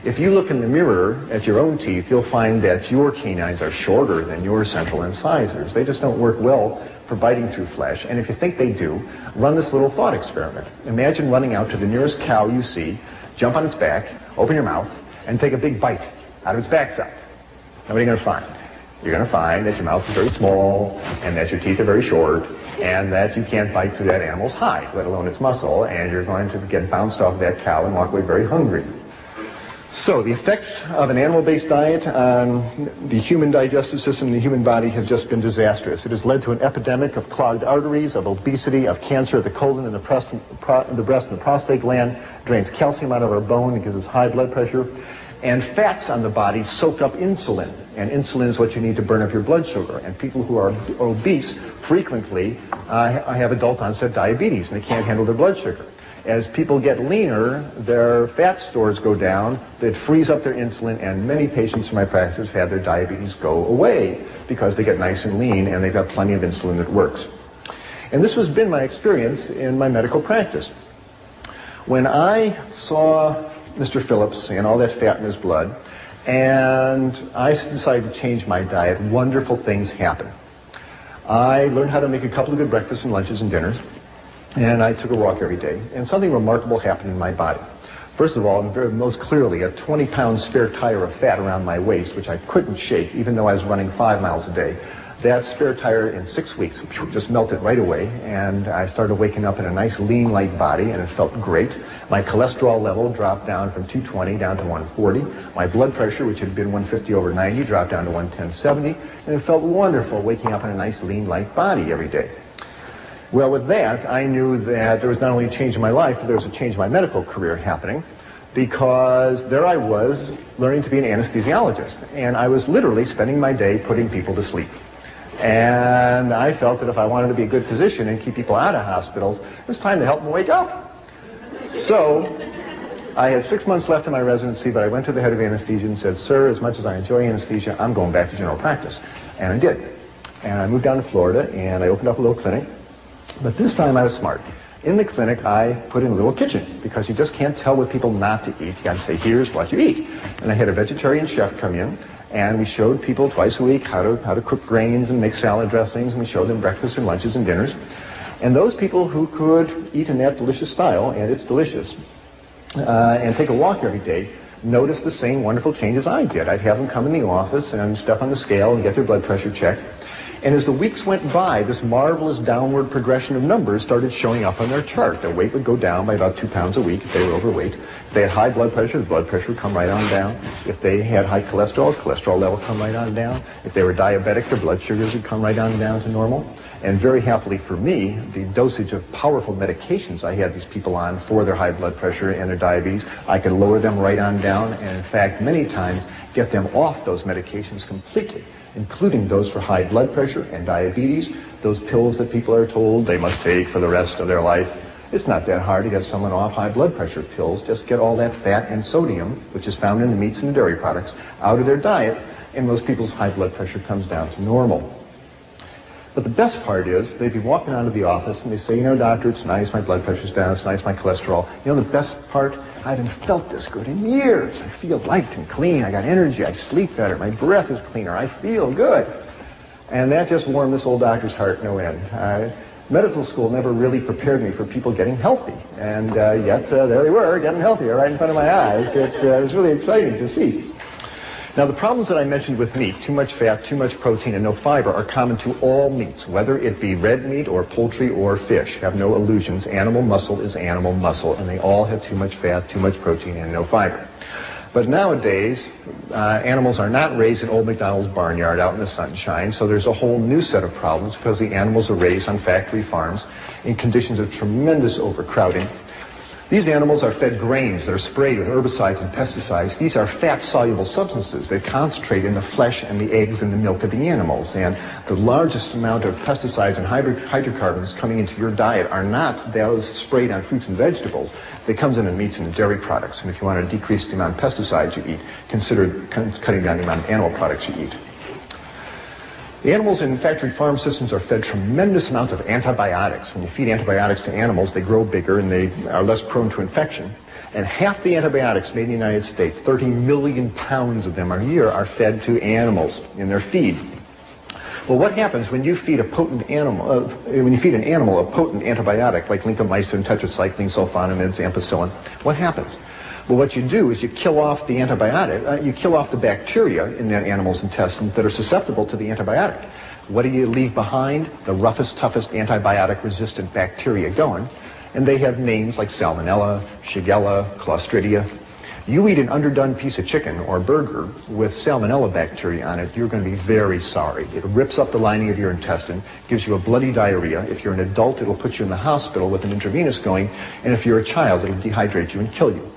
If you look in the mirror at your own teeth, you'll find that your canines are shorter than your central incisors. They just don't work well for biting through flesh. And if you think they do, run this little thought experiment. Imagine running out to the nearest cow you see, jump on its back, open your mouth, and take a big bite out of its backside. Now what are you going to find? You're going to find that your mouth is very small, and that your teeth are very short, and that you can't bite through that animal's hide, let alone its muscle, and you're going to get bounced off that cow and walk away very hungry. So the effects of an animal-based diet on the human digestive system and the human body have just been disastrous. It has led to an epidemic of clogged arteries, of obesity, of cancer of the colon and the breast and the prostate gland, drains calcium out of our bone, it gives us high blood pressure, and fats on the body soak up insulin, and insulin is what you need to burn up your blood sugar. And people who are obese frequently have adult onset diabetes, and they can't handle their blood sugar. As people get leaner, their fat stores go down, that frees up their insulin, and many patients in my practice have their diabetes go away because they get nice and lean and they've got plenty of insulin that works. And this has been my experience in my medical practice. When I saw Mr. Phillips and all that fat in his blood, and I decided to change my diet, wonderful things happened. I learned how to make a couple of good breakfasts and lunches and dinners. And I took a walk every day, and something remarkable happened in my body. First of all, most clearly, a 20-pound spare tire of fat around my waist, which I couldn't shake, even though I was running 5 miles a day. That spare tire in 6 weeks just melted right away, and I started waking up in a nice, lean, light body, and it felt great. My cholesterol level dropped down from 220 down to 140. My blood pressure, which had been 150 over 90, dropped down to 110/70, and it felt wonderful waking up in a nice, lean, light body every day. Well, with that, I knew that there was not only a change in my life, but there was a change in my medical career happening, because there I was learning to be an anesthesiologist, and I was literally spending my day putting people to sleep. And I felt that if I wanted to be a good physician and keep people out of hospitals, it was time to help them wake up. So I had 6 months left in my residency, but I went to the head of anesthesia and said, sir, as much as I enjoy anesthesia, I'm going back to general practice. And I did. And I moved down to Florida, and I opened up a little clinic. But this time I was smart. In the clinic, I put in a little kitchen, because you just can't tell what people not to eat. You got to say, here's what you eat. And I had a vegetarian chef come in, And we showed people twice a week how to cook grains and make salad dressings, and we showed them breakfasts and lunches and dinners. And those people who could eat in that delicious style, and it's delicious, and take a walk every day, noticed the same wonderful changes I did. I'd have them come in the office and step on the scale and get their blood pressure checked. And as the weeks went by, this marvelous downward progression of numbers started showing up on their chart. Their weight would go down by about 2 pounds a week if they were overweight. If they had high blood pressure, the blood pressure would come right on down. If they had high cholesterol, the cholesterol level would come right on down. If they were diabetic, their blood sugars would come right on down to normal. And very happily for me, the dosage of powerful medications I had these people on for their high blood pressure and their diabetes, I could lower them right on down, and in fact, many times, get them off those medications completely, including those for high blood pressure and diabetes, those pills that people are told they must take for the rest of their life. It's not that hard to get someone off high blood pressure pills. Just get all that fat and sodium, which is found in the meats and the dairy products, out of their diet, and most people's high blood pressure comes down to normal. But the best part is, they'd be walking out of the office and they say, you know, doctor, it's nice, my blood pressure's down, it's nice, my cholesterol. You know, the best part, I haven't felt this good in years. I feel light and clean, I got energy, I sleep better, my breath is cleaner, I feel good. And that just warmed this old doctor's heart no end. Medical school never really prepared me for people getting healthy. And yet, there they were, getting healthier right in front of my eyes. It was really exciting to see. Now, the problems that I mentioned with meat, too much fat, too much protein, and no fiber, are common to all meats, whether it be red meat or poultry or fish. Have no illusions. Animal muscle is animal muscle, and they all have too much fat, too much protein, and no fiber. But nowadays, animals are not raised in old McDonald's barnyard out in the sunshine, so there's a whole new set of problems because the animals are raised on factory farms in conditions of tremendous overcrowding. These animals are fed grains that are sprayed with herbicides and pesticides. These are fat-soluble substances. They concentrate in the flesh and the eggs and the milk of the animals. And the largest amount of pesticides and hydrocarbons coming into your diet are not those sprayed on fruits and vegetables. They come in meats and dairy products. And if you want to decrease the amount of pesticides you eat, consider cutting down the amount of animal products you eat. The animals in factory farm systems are fed tremendous amounts of antibiotics. When you feed antibiotics to animals, they grow bigger and they are less prone to infection. And half the antibiotics made in the United States, 30 million pounds of them a year, are fed to animals in their feed. Well, what happens when you feed an animal a potent antibiotic like lincomycin, tetracycline, sulfonamides, ampicillin? What happens? Well, what you do is you kill off the antibiotic, you kill off the bacteria in that animal's intestines that are susceptible to the antibiotic. What do you leave behind? The roughest, toughest antibiotic-resistant bacteria going. And they have names like Salmonella, Shigella, Clostridia. You eat an underdone piece of chicken or burger with Salmonella bacteria on it, you're going to be very sorry. It rips up the lining of your intestine, gives you a bloody diarrhea. If you're an adult, it'll put you in the hospital with an intravenous going. And if you're a child, it'll dehydrate you and kill you.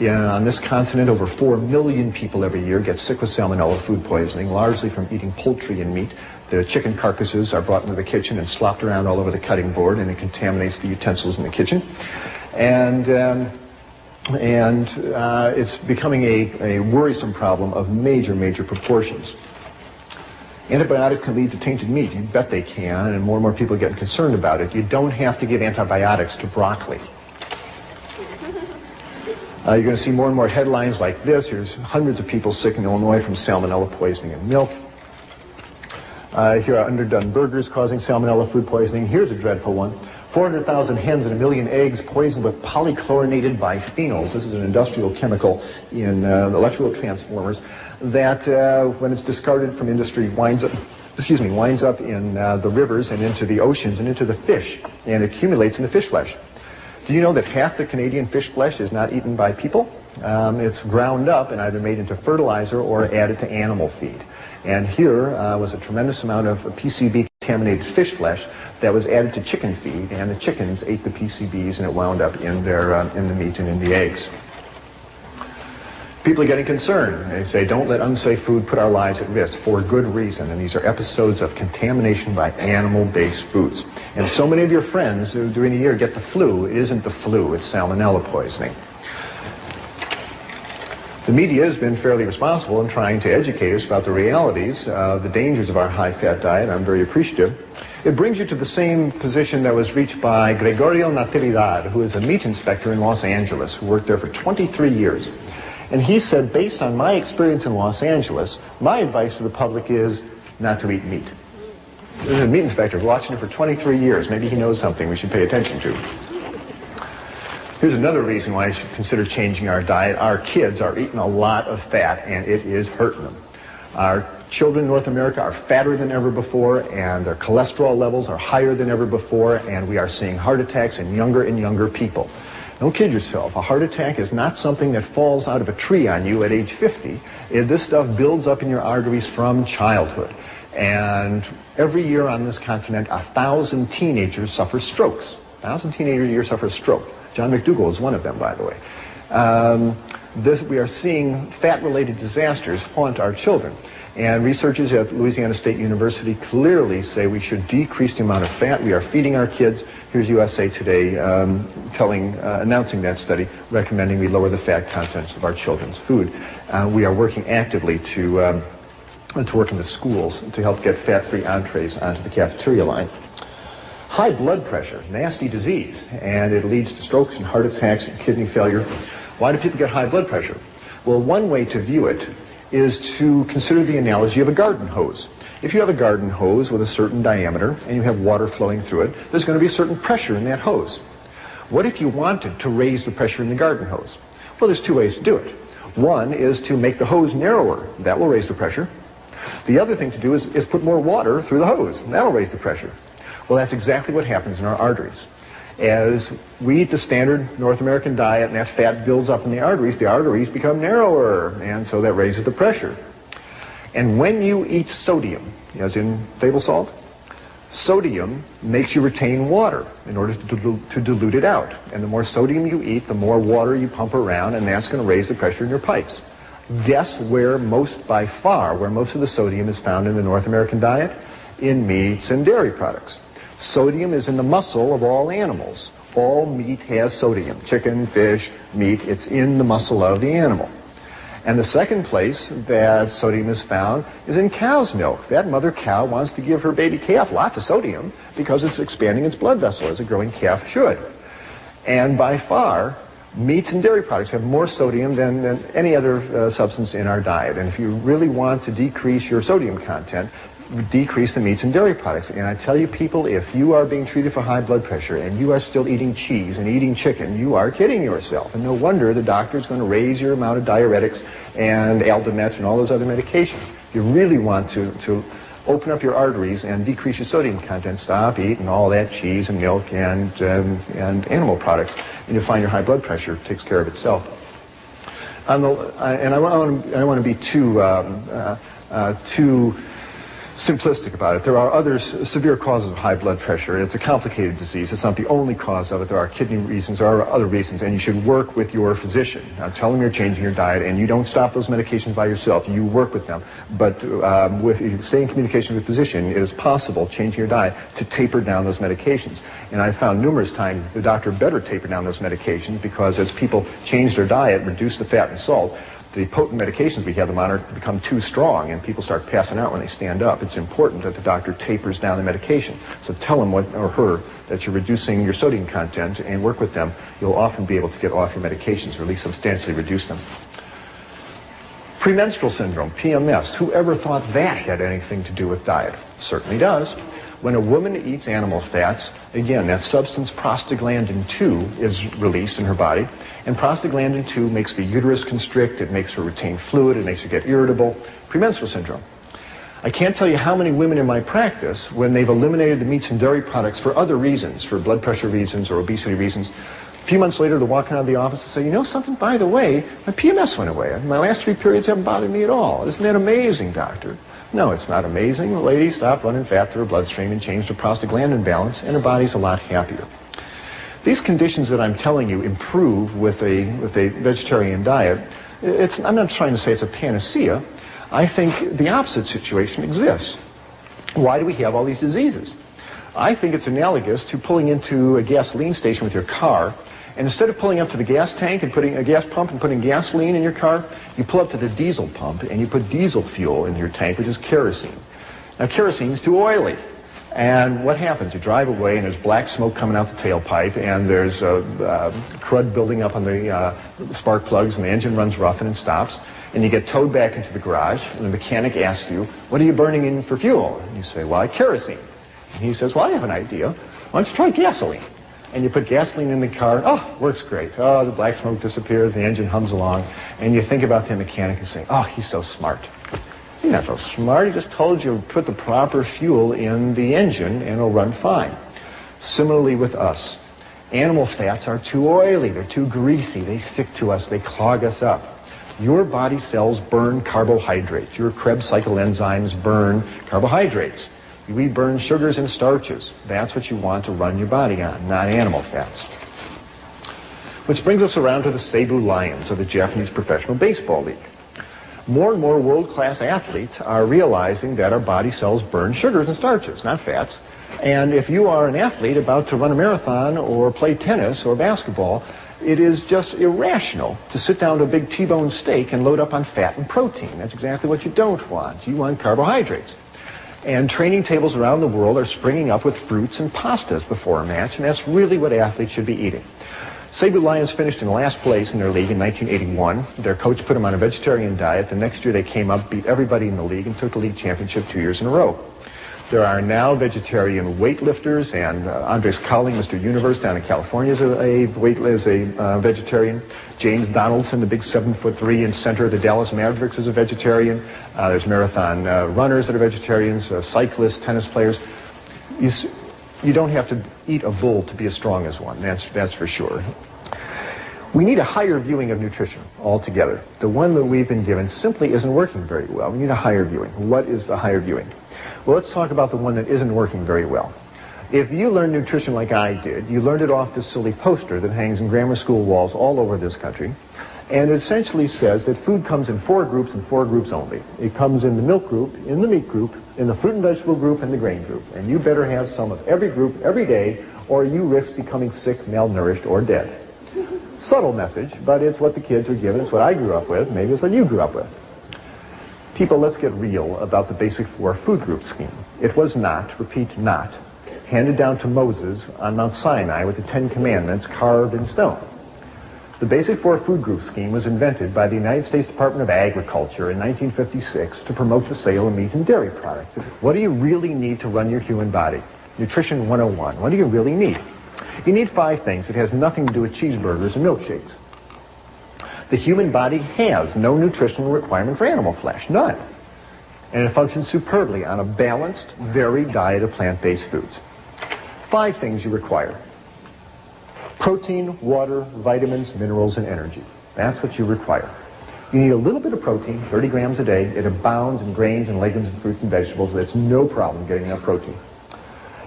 On this continent, over 4 million people every year get sick with salmonella food poisoning, largely from eating poultry and meat. The chicken carcasses are brought into the kitchen and slopped around all over the cutting board, and it contaminates the utensils in the kitchen. And it's becoming a worrisome problem of major, major proportions. Antibiotics can lead to tainted meat. You bet they can, and more people are getting concerned about it. You don't have to give antibiotics to broccoli. You're going to see more and more headlines like this. Here's hundreds of people sick in Illinois from salmonella poisoning in milk. Here are underdone burgers causing salmonella food poisoning. Here's a dreadful one. 400,000 hens and 1 million eggs poisoned with polychlorinated biphenyls. This is an industrial chemical in electrical transformers that, when it's discarded from industry, winds up in the rivers and into the oceans and into the fish, and accumulates in the fish flesh. Do you know that half the Canadian fish flesh is not eaten by people? It's ground up and either made into fertilizer or added to animal feed. And here was a tremendous amount of PCB-contaminated fish flesh that was added to chicken feed, and the chickens ate the PCBs, and it wound up in the meat and in the eggs. People are getting concerned. They say, don't let unsafe food put our lives at risk, for good reason. And these are episodes of contamination by animal-based foods. And so many of your friends who during the year get the flu, it isn't the flu, it's salmonella poisoning. The media has been fairly responsible in trying to educate us about the realities, the dangers of our high-fat diet. I'm very appreciative. It brings you to the same position that was reached by Gregorio Natividad, who is a meat inspector in Los Angeles, who worked there for 23 years. And he said, based on my experience in Los Angeles, my advice to the public is not to eat meat. There's a meat inspector watching it for 23 years. Maybe he knows something we should pay attention to. Here's another reason why I should consider changing our diet. Our kids are eating a lot of fat, and it is hurting them. Our children in North America are fatter than ever before, and their cholesterol levels are higher than ever before, and we are seeing heart attacks in younger and younger people. Don't kid yourself. A heart attack is not something that falls out of a tree on you at age 50. This stuff builds up in your arteries from childhood. And every year on this continent, 1,000 teenagers suffer strokes. 1,000 teenagers a year suffer a stroke. John McDougall is one of them, by the way. We are seeing fat-related disasters haunt our children. And researchers at Louisiana State University clearly say we should decrease the amount of fat we are feeding our kids. Here's USA Today announcing that study, recommending we lower the fat contents of our children's food. We are working actively to work in the schools to help get fat-free entrees onto the cafeteria line. High blood pressure, nasty disease, and it leads to strokes and heart attacks and kidney failure. Why do people get high blood pressure? Well, one way to view it is to consider the analogy of a garden hose. If you have a garden hose with a certain diameter and you have water flowing through it, there's going to be a certain pressure in that hose. What if you wanted to raise the pressure in the garden hose? Well, there's two ways to do it. One is to make the hose narrower. That will raise the pressure. The other thing to do is put more water through the hose, and that'll raise the pressure. Well, that's exactly what happens in our arteries. As we eat the standard North American diet and that fat builds up in the arteries become narrower, and so that raises the pressure. And when you eat sodium, as in table salt, sodium makes you retain water in order to dilute it out. And the more sodium you eat, the more water you pump around, and that's going to raise the pressure in your pipes. Guess where most of the sodium is found in the North American diet? In meats and dairy products. Sodium is in the muscle of all animals. All meat has sodium. Chicken, fish, meat, it's in the muscle of the animal. And the second place that sodium is found is in cow's milk. That mother cow wants to give her baby calf lots of sodium because it's expanding its blood vessel as a growing calf should. And by far, meats and dairy products have more sodium than any other substance in our diet. And if you really want to decrease your sodium content, decrease the meats and dairy products. And I tell you, people, if you are being treated for high blood pressure and you are still eating cheese and eating chicken, you are kidding yourself. And no wonder the doctor is going to raise your amount of diuretics and Aldomet and all those other medications. If you really want to open up your arteries and decrease your sodium content, stop eating all that cheese and milk and animal products, and you'll find your high blood pressure takes care of itself. I want to be too simplistic about it. There are other severe causes of high blood pressure. It's a complicated disease. It's not the only cause of it. There are kidney reasons. There are other reasons, and you should work with your physician. Now, tell them you're changing your diet, and you don't stop those medications by yourself. You work with them. But if you stay in communication with a physician, it is possible, changing your diet, to taper down those medications. And I've found numerous times the doctor better taper down those medications because as people change their diet, reduce the fat and salt, the potent medications we have them on become too strong, and people start passing out when they stand up. It's important that the doctor tapers down the medication. So tell him or her that you're reducing your sodium content and work with them. You'll often be able to get off your medications or at least substantially reduce them. Premenstrual syndrome, PMS. Whoever thought that had anything to do with diet? Certainly does. When a woman eats animal fats, again, that substance prostaglandin 2 is released in her body, and prostaglandin 2 makes the uterus constrict, it makes her retain fluid, it makes her get irritable. Premenstrual syndrome. I can't tell you how many women in my practice, when they've eliminated the meats and dairy products for other reasons, for blood pressure reasons or obesity reasons, a few months later they're walking out of the office and say, you know something, by the way, my PMS went away. My last 3 periods haven't bothered me at all. Isn't that amazing, doctor? No, it's not amazing. The lady stopped running fat through her bloodstream and changed her prostaglandin balance, and her body's a lot happier. These conditions that I'm telling you improve with a vegetarian diet. I'm not trying to say it's a panacea. I think the opposite situation exists. Why do we have all these diseases? I think it's analogous to pulling into a gasoline station with your car, and instead of pulling up to the gas tank and putting a gas pump and putting gasoline in your car, you pull up to the diesel pump and you put diesel fuel in your tank, which is kerosene. Now, kerosene is too oily. And what happens? You drive away, and there's black smoke coming out the tailpipe, and there's crud building up on the spark plugs, and the engine runs rough and it stops. And you get towed back into the garage, and the mechanic asks you, what are you burning in for fuel? And you say, well, kerosene. And he says, well, I have an idea. Why don't you try gasoline? And you put gasoline in the car, oh, works great. Oh, the black smoke disappears, the engine hums along, and you think about the mechanic and say, oh, he's so smart. He's not so smart. He just told you to put the proper fuel in the engine, and it'll run fine. Similarly with us. Animal fats are too oily. They're too greasy. They stick to us. They clog us up. Your body cells burn carbohydrates. Your Krebs cycle enzymes burn carbohydrates. We burn sugars and starches. That's what you want to run your body on, not animal fats. Which brings us around to the Seibu Lions of the Japanese Professional Baseball League. More and more world-class athletes are realizing that our body cells burn sugars and starches, not fats. And if you are an athlete about to run a marathon or play tennis or basketball, it is just irrational to sit down to a big T-bone steak and load up on fat and protein. That's exactly what you don't want. You want carbohydrates. And training tables around the world are springing up with fruits and pastas before a match, and that's really what athletes should be eating. Seibu Lions finished in last place in their league in 1981. Their coach put them on a vegetarian diet. The next year they came up, beat everybody in the league, and took the league championship 2 years in a row. There are now vegetarian weightlifters, and Andres Cowling, Mr. Universe down in California, is a vegetarian. James Donaldson, the big 7'3" and center of the Dallas Mavericks, is a vegetarian. There's marathon runners that are vegetarians, cyclists, tennis players. You don't have to eat a bull to be as strong as one, that's for sure. We need a higher viewing of nutrition altogether. The one that we've been given simply isn't working very well. We need a higher viewing. What is the higher viewing? Well, let's talk about the one that isn't working very well. If you learn nutrition like I did, you learned it off this silly poster that hangs in grammar school walls all over this country. And it essentially says that food comes in 4 groups and 4 groups only. It comes in the milk group, in the meat group, in the fruit and vegetable group, and the grain group. And you better have some of every group every day, or you risk becoming sick, malnourished, or dead. Subtle message, but it's what the kids are given. It's what I grew up with. Maybe it's what you grew up with. People, let's get real about the basic 4 food group scheme. It was not, repeat, not, handed down to Moses on Mount Sinai with the 10 Commandments carved in stone. The basic 4 food group scheme was invented by the United States Department of Agriculture in 1956 to promote the sale of meat and dairy products. What do you really need to run your human body? Nutrition 101. What do you really need? You need 5 things. It has nothing to do with cheeseburgers and milkshakes. The human body has no nutritional requirement for animal flesh, none. And it functions superbly on a balanced, varied diet of plant-based foods. 5 things you require. Protein, water, vitamins, minerals, and energy. That's what you require. You need a little bit of protein, 30 grams a day. It abounds in grains and legumes and fruits and vegetables. That's no problem getting enough protein.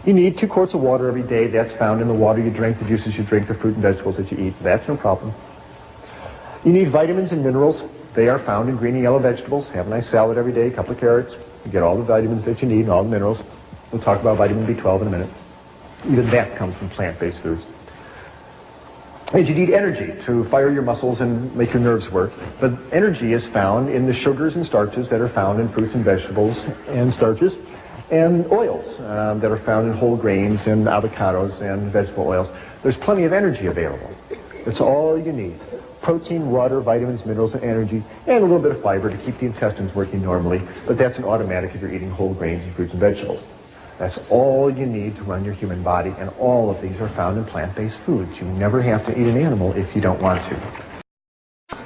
You need 2 quarts of water every day. That's found in the water you drink, the juices you drink, the fruit and vegetables that you eat. That's no problem. You need vitamins and minerals. They are found in green and yellow vegetables. Have a nice salad every day, a couple of carrots. You get all the vitamins that you need and all the minerals. We'll talk about vitamin B12 in a minute. Even that comes from plant-based foods. And you need energy to fire your muscles and make your nerves work. But energy is found in the sugars and starches that are found in fruits and vegetables and starches, and oils that are found in whole grains and avocados and vegetable oils. There's plenty of energy available. That's all you need. Protein, water, vitamins, minerals, and energy, and a little bit of fiber to keep the intestines working normally, but that's an automatic if you're eating whole grains and fruits and vegetables. That's all you need to run your human body, and all of these are found in plant-based foods. You never have to eat an animal if you don't want to.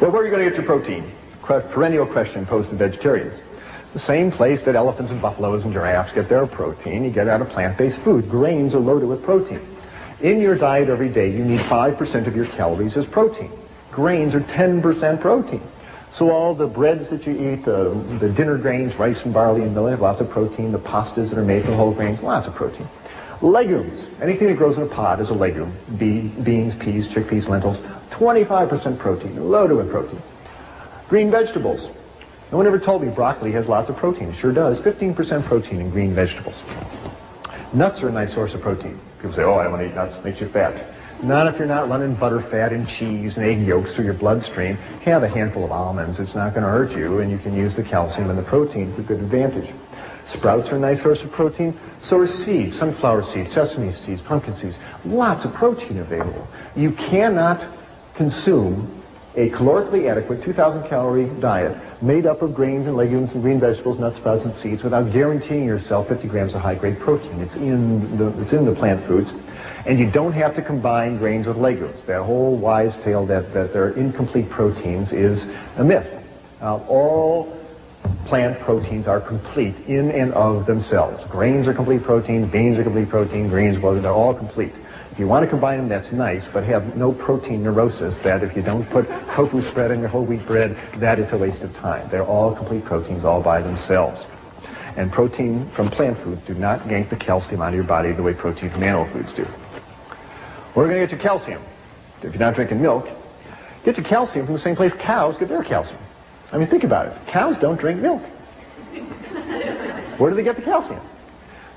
Well, where are you going to get your protein? Perennial question posed to vegetarians. The same place that elephants and buffaloes and giraffes get their protein, you get out of plant-based food. Grains are loaded with protein. In your diet every day, you need 5% of your calories as protein. Grains are 10% protein. So all the breads that you eat, the dinner grains, rice and barley and millet, have lots of protein. The pastas that are made from whole grains, lots of protein. Legumes, anything that grows in a pod is a legume. Beans, peas, chickpeas, lentils, 25% protein, loaded with protein. Green vegetables. No one ever told me broccoli has lots of protein. It sure does. 15% protein in green vegetables. Nuts are a nice source of protein. People say, oh, I don't want to eat nuts, it makes you fat. Not if you're not running butter, fat, and cheese and egg yolks through your bloodstream. Have a handful of almonds. It's not going to hurt you, and you can use the calcium and the protein for good advantage. Sprouts are a nice source of protein. So are seeds, sunflower seeds, sesame seeds, pumpkin seeds. Lots of protein available. You cannot consume a calorically adequate 2,000 calorie diet made up of grains and legumes and green vegetables, nuts, sprouts, and seeds without guaranteeing yourself 50 grams of high-grade protein. It's in the plant foods. And you don't have to combine grains with legumes. That whole wise tale that they're incomplete proteins is a myth. All plant proteins are complete in and of themselves. Grains are complete protein, beans are complete protein, greens, well, they're all complete. If you want to combine them, that's nice, but have no protein neurosis that if you don't put tofu spread on your whole wheat bread, that is a waste of time. They're all complete proteins all by themselves. And protein from plant foods do not yank the calcium out of your body the way protein from animal foods do. Where are you going to get your calcium? If you're not drinking milk, get your calcium from the same place cows get their calcium. I mean, think about it. Cows don't drink milk. Where do they get the calcium?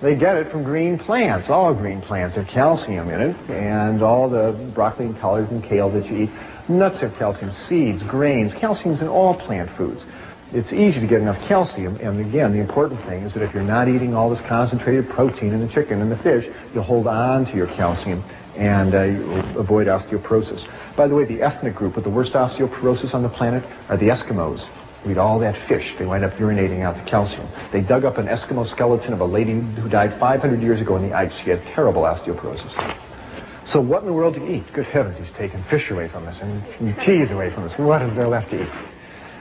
They get it from green plants. All green plants have calcium in it, and all the broccoli and collards and kale that you eat. Nuts have calcium, seeds, grains. Calcium's in all plant foods. It's easy to get enough calcium, and again, the important thing is that if you're not eating all this concentrated protein in the chicken and the fish, you'll hold on to your calcium and you'll avoid osteoporosis. By the way, the ethnic group with the worst osteoporosis on the planet are the Eskimos. Eat all that fish. They wind up urinating out the calcium. They dug up an Eskimo skeleton of a lady who died 500 years ago in the ice. She had terrible osteoporosis. So what in the world do you eat? Good heavens, he's taken fish away from us and cheese away from us. What is there left to eat?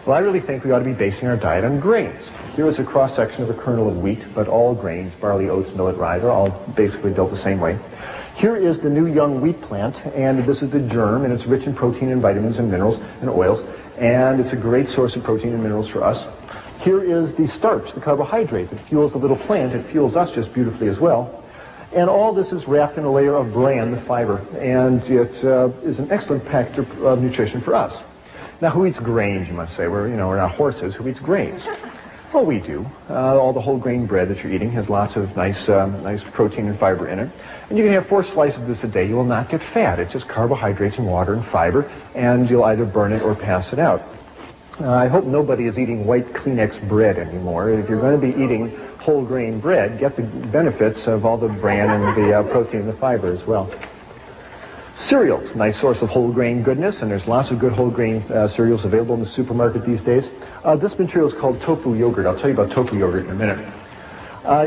Well, I really think we ought to be basing our diet on grains. Here is a cross-section of a kernel of wheat, but all grains, barley, oats, millet, rye, they're all basically built the same way. Here is the new young wheat plant, and this is the germ, and it's rich in protein and vitamins and minerals and oils, and it's a great source of protein and minerals for us. Here is the starch, the carbohydrate that fuels the little plant. It fuels us just beautifully as well. And all this is wrapped in a layer of bran, the fiber, and it is an excellent package of nutrition for us. Now, who eats grains, you must say? We're not horses. Who eats grains? Well, we do. All the whole grain bread that you're eating has lots of nice protein and fiber in it. And you can have 4 slices of this a day. You will not get fat. It's just carbohydrates and water and fiber, and you'll either burn it or pass it out. I hope nobody is eating white Kleenex bread anymore. If you're going to be eating whole grain bread, get the benefits of all the bran and the protein and the fiber as well. Cereals, nice source of whole grain goodness, and there's lots of good whole grain cereals available in the supermarket these days. This material is called tofu yogurt. I'll tell you about tofu yogurt in a minute.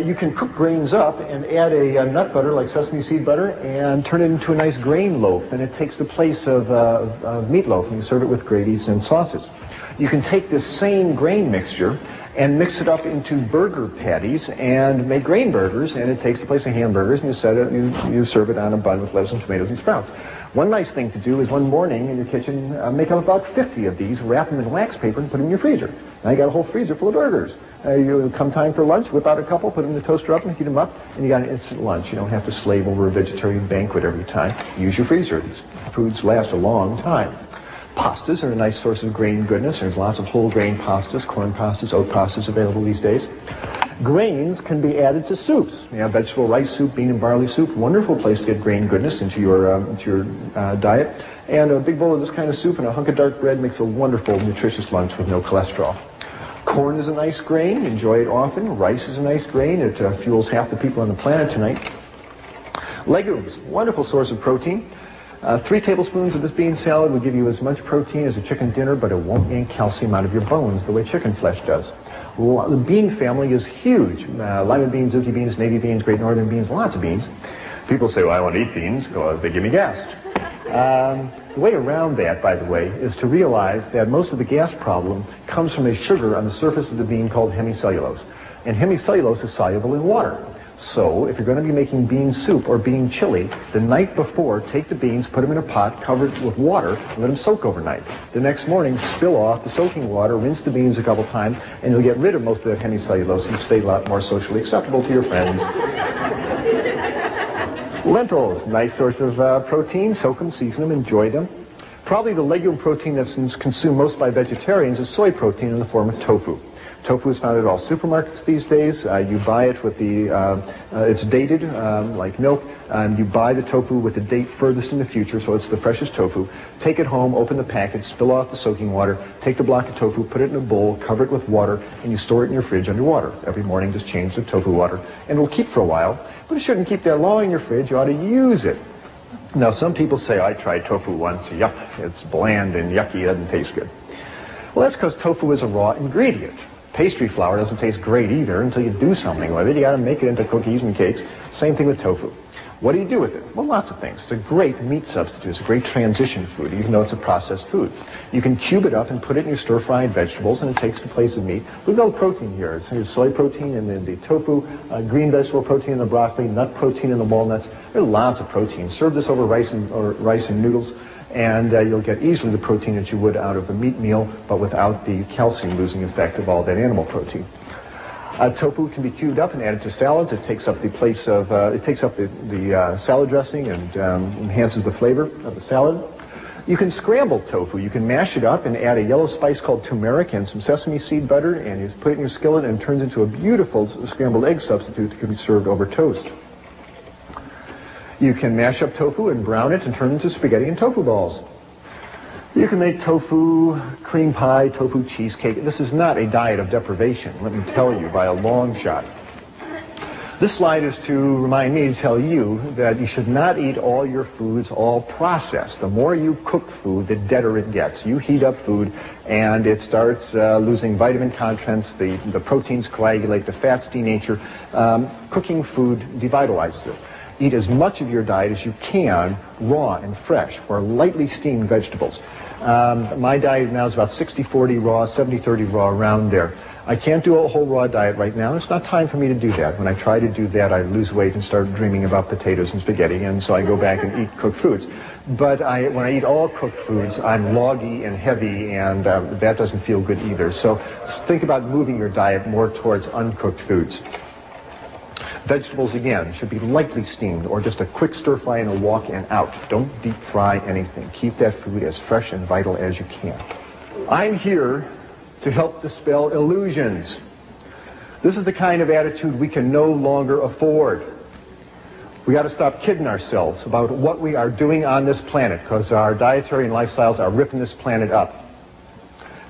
You can cook grains up and add a nut butter like sesame seed butter and turn it into a nice grain loaf, and it takes the place of meatloaf, and you serve it with gravies and sauces. You can take this same grain mixture and mix it up into burger patties and make grain burgers, and it takes the place of hamburgers, and you serve it on a bun with lettuce and tomatoes and sprouts. One nice thing to do is one morning in your kitchen, make up about 50 of these, wrap them in wax paper, and put them in your freezer. Now you got a whole freezer full of burgers. You come time for lunch, whip out a couple, put them in the toaster oven, heat them up, and you got an instant lunch. You don't have to slave over a vegetarian banquet every time. Use your freezer. These foods last a long time. Pastas are a nice source of grain goodness. There's lots of whole grain pastas, corn pastas, oat pastas available these days. Grains can be added to soups. You have vegetable rice soup, bean and barley soup. Wonderful place to get grain goodness into your diet. And a big bowl of this kind of soup and a hunk of dark bread makes a wonderful, nutritious lunch with no cholesterol. Corn is a nice grain. Enjoy it often. Rice is a nice grain. It fuels half the people on the planet tonight. Legumes, wonderful source of protein. 3 tablespoons of this bean salad will give you as much protein as a chicken dinner, but it won't yank calcium out of your bones the way chicken flesh does. Well, the bean family is huge. Lima beans, zucchini beans, navy beans, great northern beans, lots of beans. People say, well, I want to eat beans. Well, they give me gas. The way around that, by the way, is to realize that most of the gas problem comes from a sugar on the surface of the bean called hemicellulose. And hemicellulose is soluble in water. So, if you're going to be making bean soup or bean chili, the night before, take the beans, put them in a pot, cover it with water, and let them soak overnight. The next morning, spill off the soaking water, rinse the beans a couple times, and you'll get rid of most of that hemicellulose and stay a lot more socially acceptable to your friends. Lentils, nice source of protein. Soak them, season them, enjoy them. Probably the legume protein that's consumed most by vegetarians is soy protein in the form of tofu. Tofu is found at all supermarkets these days. You buy it with it's dated like milk, and you buy the tofu with the date furthest in the future, so it's the freshest tofu. Take it home, open the package, spill off the soaking water, take the block of tofu, put it in a bowl, cover it with water, and you store it in your fridge underwater. Every morning just change the tofu water, and it'll keep for a while, but it shouldn't keep that long in your fridge. You ought to use it. Now, some people say, I tried tofu once, yuck, it's bland and yucky, it doesn't taste good. Well, that's because tofu is a raw ingredient. Pastry flour doesn't taste great either until you do something with it. You got to make it into cookies and cakes. Same thing with tofu. What do you do with it? Well, lots of things. It's a great meat substitute. It's a great transition food, even though it's a processed food. You can cube it up and put it in your stir-fried vegetables, and it takes the place of meat. We've got protein here. There's soy protein in the tofu, green vegetable protein in the broccoli, nut protein in the walnuts. There's lots of protein. Serve this over rice and noodles, and you'll get easily the protein that you would out of a meat meal, but without the calcium-losing effect of all that animal protein. Tofu can be cubed up and added to salads. It takes up the place of, the salad dressing and enhances the flavor of the salad. You can scramble tofu. You can mash it up and add a yellow spice called turmeric and some sesame seed butter, and you put it in your skillet, and it turns into a beautiful scrambled egg substitute that can be served over toast. You can mash up tofu and brown it and turn it into spaghetti and tofu balls. You can make tofu cream pie, tofu cheesecake. This is not a diet of deprivation, let me tell you, by a long shot. This slide is to remind me to tell you that you should not eat all your foods all processed. The more you cook food, the deader it gets. You heat up food and it starts losing vitamin contents, the proteins coagulate, the fats denature. Cooking food devitalizes it. Eat as much of your diet as you can raw and fresh or lightly steamed vegetables. My diet now is about 60-40 raw, 70-30 raw, around there. I can't do a whole raw diet right now. It's not time for me to do that. When I try to do that, I lose weight and start dreaming about potatoes and spaghetti, and so I go back and eat cooked foods. But when I eat all cooked foods, I'm loggy and heavy, and that doesn't feel good either. So think about moving your diet more towards uncooked foods. Vegetables, again, should be lightly steamed or just a quick stir fry and a walk and out. Don't deep fry anything. Keep that food as fresh and vital as you can. I'm here to help dispel illusions. This is the kind of attitude we can no longer afford. We got to stop kidding ourselves about what we are doing on this planet, because our dietary and lifestyles are ripping this planet up.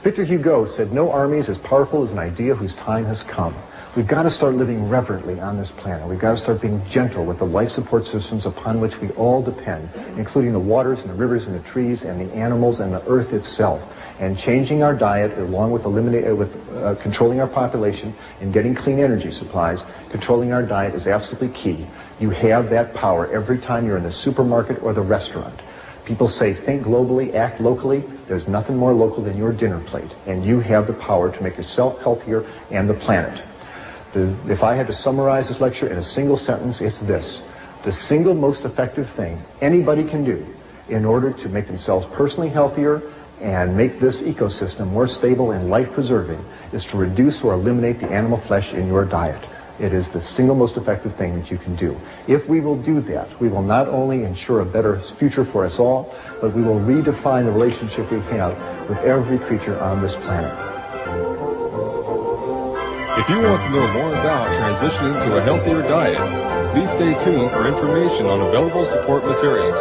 Victor Hugo said, "No army is as powerful as an idea whose time has come." We've got to start living reverently on this planet. We've got to start being gentle with the life support systems upon which we all depend, including the waters and the rivers and the trees and the animals and the earth itself. And changing our diet, along with controlling our population and getting clean energy supplies, controlling our diet is absolutely key. You have that power every time you're in the supermarket or the restaurant. People say, think globally, act locally. There's nothing more local than your dinner plate. And you have the power to make yourself healthier and the planet. If I had to summarize this lecture in a single sentence, it's this. The single most effective thing anybody can do in order to make themselves personally healthier and make this ecosystem more stable and life-preserving is to reduce or eliminate the animal flesh in your diet. It is the single most effective thing that you can do. If we will do that, we will not only ensure a better future for us all, but we will redefine the relationship we have with every creature on this planet. If you want to know more about transitioning to a healthier diet, please stay tuned for information on available support materials.